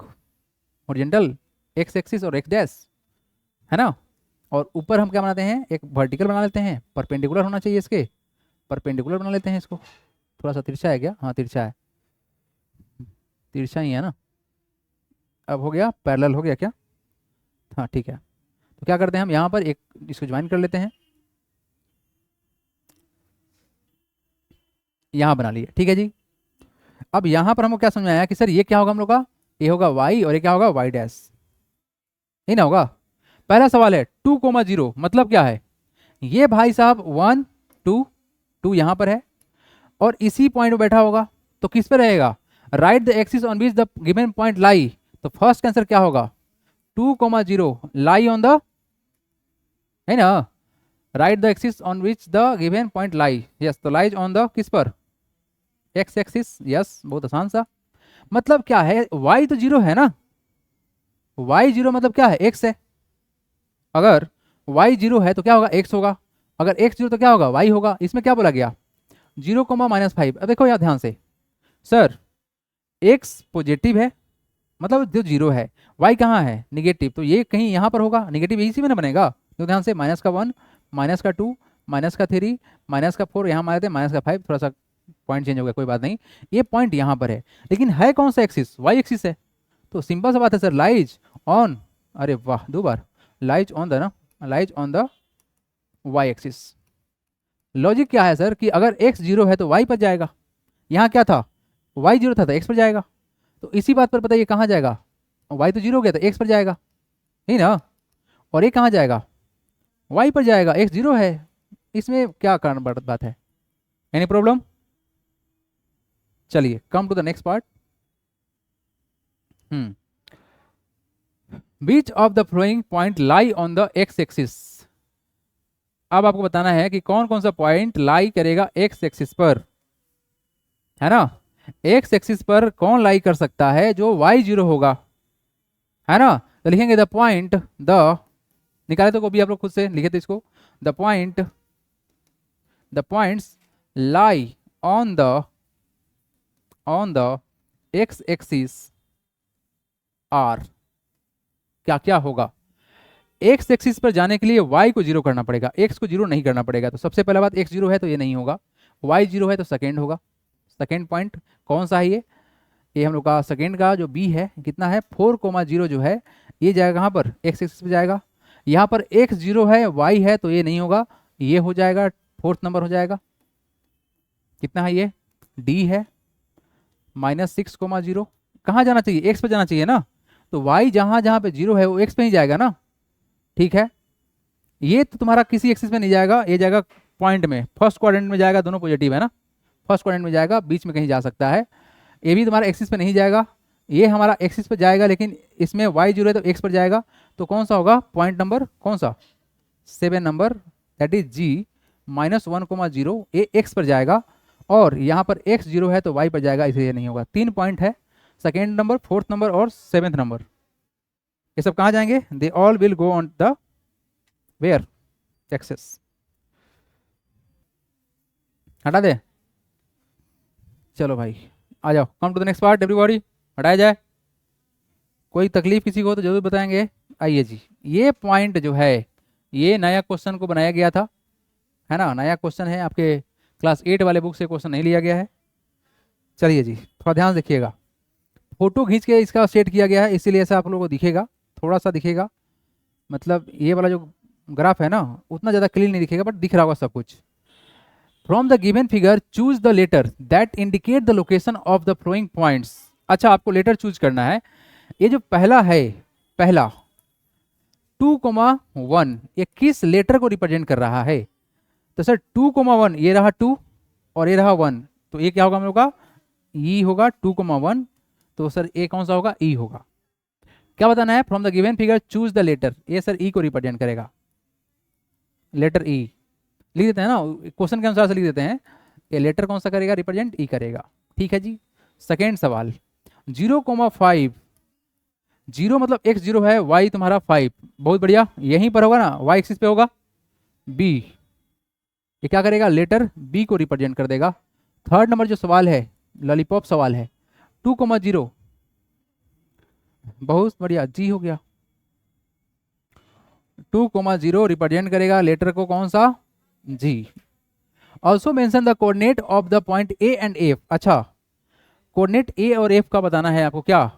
हॉरिजॉन्टल एक्स एक्सिस और एक्स डैश, है ना, और ऊपर हम क्या बनाते हैं, एक वर्टिकल बना लेते हैं, परपेंडिकुलर होना चाहिए इसके, परपेंडिकुलर बना लेते हैं इसको। थोड़ा सा तिरछा है क्या, हाँ तिरछा है, तिरछा ही है ना। अब हो गया, पैरेलल हो गया क्या, हाँ ठीक है। तो क्या करते हैं हम यहाँ पर एक इसको ज्वाइन कर लेते हैं, यहाँ बना लिए। ठीक है जी। अब यहाँ पर हमको क्या समझ में आया कि सर ये क्या होगा हम लोग का, ये होगा वाई और ये क्या होगा, वाई डैश, ही ना होगा। पहला सवाल है 2,0 मतलब क्या है, ये भाई साहब 1 2 2 यहाँ पर है और इसी पॉइंट पर बैठा होगा, तो किस पे रहेगा, right the axis on which the given point लाई। तो फर्स्ट आंसर क्या होगा, 2,0 लाई ऑन द, है ना, right the axis on which the given point lie. Yes, तो लाइज ऑन द किस पर, एक्स एक्सिस। यस, बहुत आसान सा। मतलब क्या है, y तो 0 है ना, y 0 मतलब क्या है, x है। अगर y 0 है तो क्या होगा, x होगा। अगर x 0 तो क्या होगा, y होगा। इसमें क्या बोला गया, 0,-5। अब देखो यार ध्यान से, सर x पॉजिटिव है मतलब जो 0 है, y कहाँ है, निगेटिव, तो ये कहीं यहाँ पर होगा, निगेटिव यही में ना बनेगा। तो ध्यान से, -1 -2 -3 -4, यहाँ मारे थे -5, थोड़ा सा पॉइंट चेंज हो गया, कोई बात नहीं। ये पॉइंट यहाँ पर है, लेकिन है कौन सा एक्सिस, वाई एक्सिस है। तो सिंपल सा बात है सर, लाइज ऑन, अरे वाह 2 बार, लाइज ऑन द ना, lies on the Y axis. Logic क्या है सर, कि अगर x 0 है तो y पर जाएगा, यहाँ क्या था, y 0 था तो x पर जाएगा। तो इसी बात पर बताइए कहाँ जाएगा, y तो 0 हो गया तो x पर जाएगा, ही ना। और ये कहाँ जाएगा, y पर जाएगा, x 0 है। इसमें क्या कारण बात है, एनी प्रॉब्लम। चलिए come to the next part. Which of the following point lie on the x axis. अब आपको बताना है कि कौन कौन सा पॉइंट लाई करेगा एक्स एक्सिस पर, है ना। एक्स एक्सिस पर कौन लाई कर सकता है, जो y 0 होगा, है ना। तो लिखेंगे द पॉइंट, द निकाले तो को भी आप लोग खुद से लिखे थे इसको, the points lie on the x axis are, क्या क्या होगा? एक्स एक्सिस पर जाने के लिए वाई को जीरो करना पड़ेगा, एक्स को जीरो नहीं करना पड़ेगा। तो सबसे पहला बात, एक्स जीरो है तो ये नहीं होगा, वाई जीरो है तो सेकेंड होगा। सेकेंड पॉइंट कौन सा है ये हम लोग का सेकेंड का जो बी है कितना है 4,0 जो है ये जाएगा कहाँ पर, एक्स एक्सिस पे जाएगा। यहाँ पर एक्स जीरो है वाई है तो ये नहीं होगा, ये हो जाएगा फोर्थ नंबर हो जाएगा। कितना है ये, डी है -6,0। कहाँ जाना चाहिए, एक्स पे जाना चाहिए ना, तो वाई जहाँ जहाँ पे जीरो है वो एक्स पे ही जाएगा ना। ठीक है, ये तो तुम्हारा किसी एक्सिस में नहीं जाएगा, ये जाएगा पॉइंट में, फर्स्ट क्वाड्रेंट में जाएगा, दोनों पॉजिटिव है ना, फर्स्ट क्वाड्रेंट में जाएगा, बीच में कहीं जा सकता है। ये भी तुम्हारा एक्सिस पे नहीं जाएगा, ये हमारा एक्सिस पे जाएगा, लेकिन इसमें वाई जीरो है तो एक्स पर जाएगा। तो कौन सा होगा पॉइंट नंबर, कौन सा 7 नंबर, दैट इज जी -1,0, ये एक्स पर जाएगा। और यहाँ पर एक्स जीरो है तो वाई पर जाएगा, इसलिए नहीं होगा। 3 पॉइंट है, सेकेंड नंबर, फोर्थ नंबर और 7th नंबर। ये सब कहाँ जाएंगे, they all will go on the where axes. हटा दे, चलो भाई आ जाओ, come to the next part everybody, हटाया जाए। कोई तकलीफ किसी को हो तो जरूर बताएंगे। आइए जी, ये पॉइंट जो है ये नया क्वेश्चन को बनाया गया था, है ना, नया क्वेश्चन है, आपके क्लास 8 वाले बुक से क्वेश्चन नहीं लिया गया है। चलिए जी थोड़ा ध्यान से देखिएगा, फोटो खींच के इसका सेट किया गया है, इसीलिए ऐसा आप लोगों को दिखेगा, थोड़ा सा दिखेगा, मतलब ये वाला जो ग्राफ है ना उतना ज़्यादा क्लीन नहीं दिखेगा, बट दिख रहा होगा सब कुछ। From the given figure choose the letter that indicate the location of the following points. अच्छा, आपको लेटर चूज करना है। ये जो पहला है, पहला 2,1, ये किस लेटर को रिप्रेजेंट कर रहा है? तो सर 2,1 ये रहा 2 और ये रहा 1, तो ये क्या होगा हम लोग का, ई होगा 2,1। तो सर ये कौन सा होगा, ई होगा। क्या बताना है, from the given figure choose the letter, ये सर ई को रिप्रेजेंट करेगा, लेटर ई लिख देते हैं ना, क्वेश्चन के अनुसार से लिख देते हैं, ये लेटर कौन सा करेगा, रिप्रेजेंट ई करेगा। ठीक है जी, सेकेंड सवाल 0,5, जीरो मतलब एक्स जीरो है, वाई तुम्हारा 5, बहुत बढ़िया, यहीं पर होगा ना, वाई एक्सिस पे होगा, बी, ये क्या करेगा, लेटर बी को रिप्रेजेंट कर देगा। थर्ड नंबर जो सवाल है लॉलीपॉप सवाल है, 2,0, बहुत बढ़िया, जी हो गया, 2,0 रिप्रेजेंट करेगा लेटर को, कौन सा, जी। Also mention the coordinate of the point A and F. अच्छा, कोऑर्डिनेट ए और एफ का बताना है आपको, क्या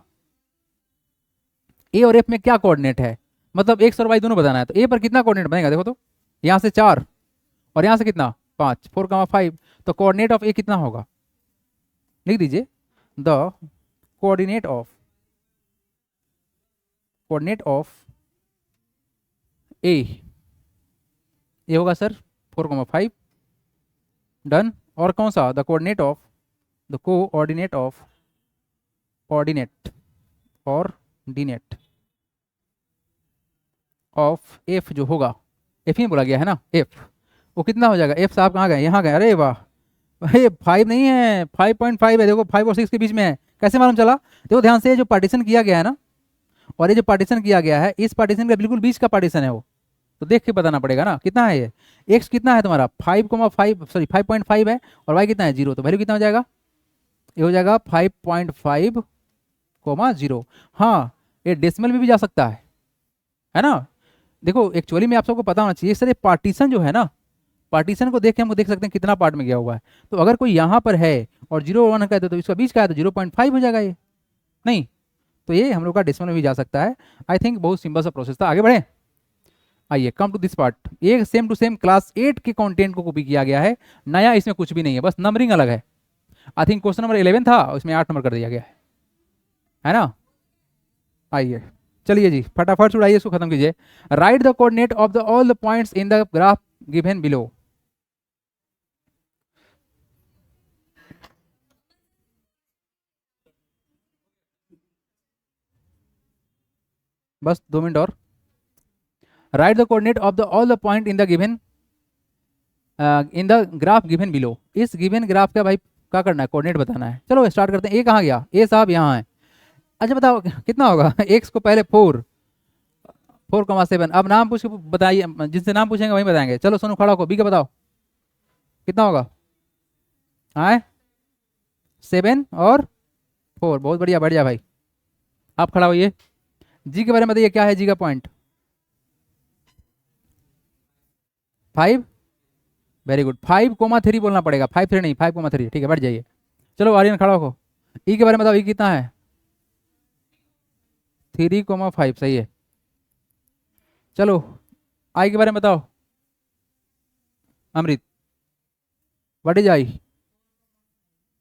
ए और एफ में क्या कोऑर्डिनेट है, मतलब एक्स और वाई दोनों बताना है। तो ए पर कितना कोऑर्डिनेट बनेगा, देखो तो, यहाँ से 4 और यहाँ से कितना 5, 4,5, तो कोऑर्डिनेट ऑफ ए कितना होगा, लिख दीजिए, द कोऑर्डिनेट ऑफ ए, ये होगा सर 4,5, डन। और कौन सा, द कोऑर्डिनेट ऑफ एफ जो होगा, एफ ही बोला गया है ना, एफ, वो कितना हो जाएगा, एफ साहब कहाँ गए, यहाँ गए, अरे वाह, ये 5 नहीं है, 5.5 है, देखो 5 और 6 के बीच में है, कैसे मालूम चला, देखो ध्यान से, जो पार्टीशन किया गया है ना, और ये जो पार्टीशन किया गया है, इस पार्टीशन के बिल्कुल बीच का पार्टीशन है वो, तो देख के बताना पड़ेगा ना, कितना है ये, एक्स कितना है तुम्हारा 5,5, सॉरी 5.5 है, और वाई कितना है 0, तो वैल्यू कितना हो जाएगा, ये हो जाएगा 5.5, 0। हाँ, ये डेसिमल में भी जा सकता है ना। देखो एक्चुअली में आप सबको पता होना चाहिए, सर ये पार्टीशन जो है ना, पार्टीशन को देख के हम देख सकते हैं कितना पार्ट में गया हुआ है। तो अगर कोई यहाँ पर है और 0,1 का है तो इसका बीच का है तो 0.5 हो जाएगा, ये नहीं, तो ये हम लोग का डेसिमल में भी जा सकता है। आई थिंक बहुत सिंपल सा प्रोसेस था, आगे बढ़े। आइए कम टू दिस पार्ट, ये सेम टू सेम क्लास 8 के कंटेंट को कॉपी किया गया है, नया इसमें कुछ भी नहीं है, बस नंबरिंग अलग है। आई थिंक क्वेश्चन नंबर 11 था, उसमें 8 नंबर कर दिया गया है ना। आइए चलिए जी फटाफट से उड़ाइए, इसको खत्म कीजिए। Right the coordinate of the all the points in the graph given below. बस 2 मिनट और। Right the coordinate of the all the point in the given in the graph given below. इस गिवन ग्राफ का भाई क्या करना है, coordinate बताना है। चलो स्टार्ट करते हैं। ए कहाँ गया, ए साहब यहाँ है। अच्छा बताओ कितना होगा, एक्स को पहले 4,7। अब नाम पूछ के बताइए, जिससे नाम पूछेंगे वही बताएंगे। चलो सोनू खड़ा हो, बी का बताओ कितना होगा। आए 7 और 4, बहुत बढ़िया बढ़िया भाई। आप खड़ा होइए, जी के बारे में बताइए क्या है जी का पॉइंट। 5, very good. 5,3 बोलना पड़ेगा, 5,3 नहीं, 5,3, ठीक है, बैठ जाइए। चलो आर्यन खड़ा हो। ई के बारे में बताओ, ई कितना है? 3,5, सही है। चलो आई के बारे में बताओ Amrit, what is I?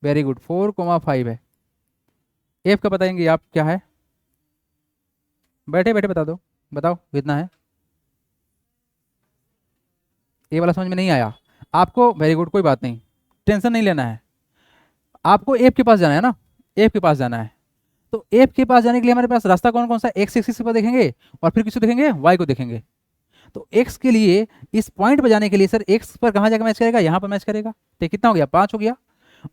Very good, 4,5 है। एफ का बताएंगे आप क्या है? बैठे बैठे बता दो, बताओ कितना है? ए वाला समझ में नहीं आया आपको? वेरी गुड, कोई बात नहीं, टेंशन नहीं लेना है। आपको एफ के पास जाना है ना, एफ के पास जाना है। तो एफ के पास जाने के लिए हमारे पास रास्ता कौन कौन सा? एक्स एक्सिस पर देखेंगे और फिर किसको देखेंगे? वाई को देखेंगे। तो एक्स के लिए इस पॉइंट पर जाने के लिए सर एक्स पर कहाँ जाकर मैच करेगा? यहाँ पर मैच करेगा, तो कितना हो गया? 5 हो गया।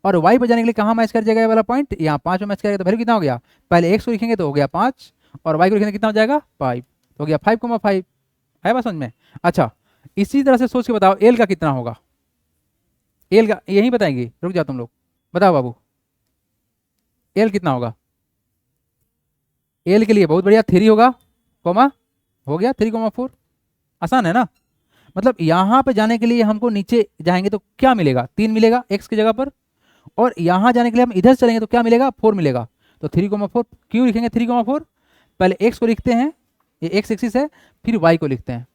और वाई पर जाने के लिए कहाँ मैच कर जाएगा? ये वाला पॉइंट यहाँ 5 में मैच करेगा, तो फिर कितना हो गया? पहले एक्स को लिखेंगे तो हो गया 5, और वाई को लिखेंगे कितना हो जाएगा? 5, तो हो गया 5,5। है बात समझ में? अच्छा, इसी तरह से सोच के बताओ एल का कितना होगा? एल का यही बताएंगे, रुक जाओ तुम लोग, बताओ बाबू एल कितना होगा? एल के लिए बहुत बढ़िया 3 होगा, कॉमा हो गया 3,4। आसान है ना? मतलब यहाँ पे जाने के लिए हमको नीचे जाएंगे तो क्या मिलेगा? 3 मिलेगा एक्स की जगह पर, और यहाँ जाने के लिए हम इधर से चलेंगे तो क्या मिलेगा? 4 मिलेगा। तो 3,4 क्यों लिखेंगे? 3,4 पहले एक्स को लिखते हैं, ये एक्स एक्सिस है, फिर वाई को लिखते हैं,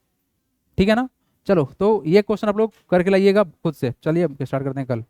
ठीक है ना? चलो तो ये क्वेश्चन आप लोग करके लाइएगा खुद से। चलिए स्टार्ट करते हैं कल।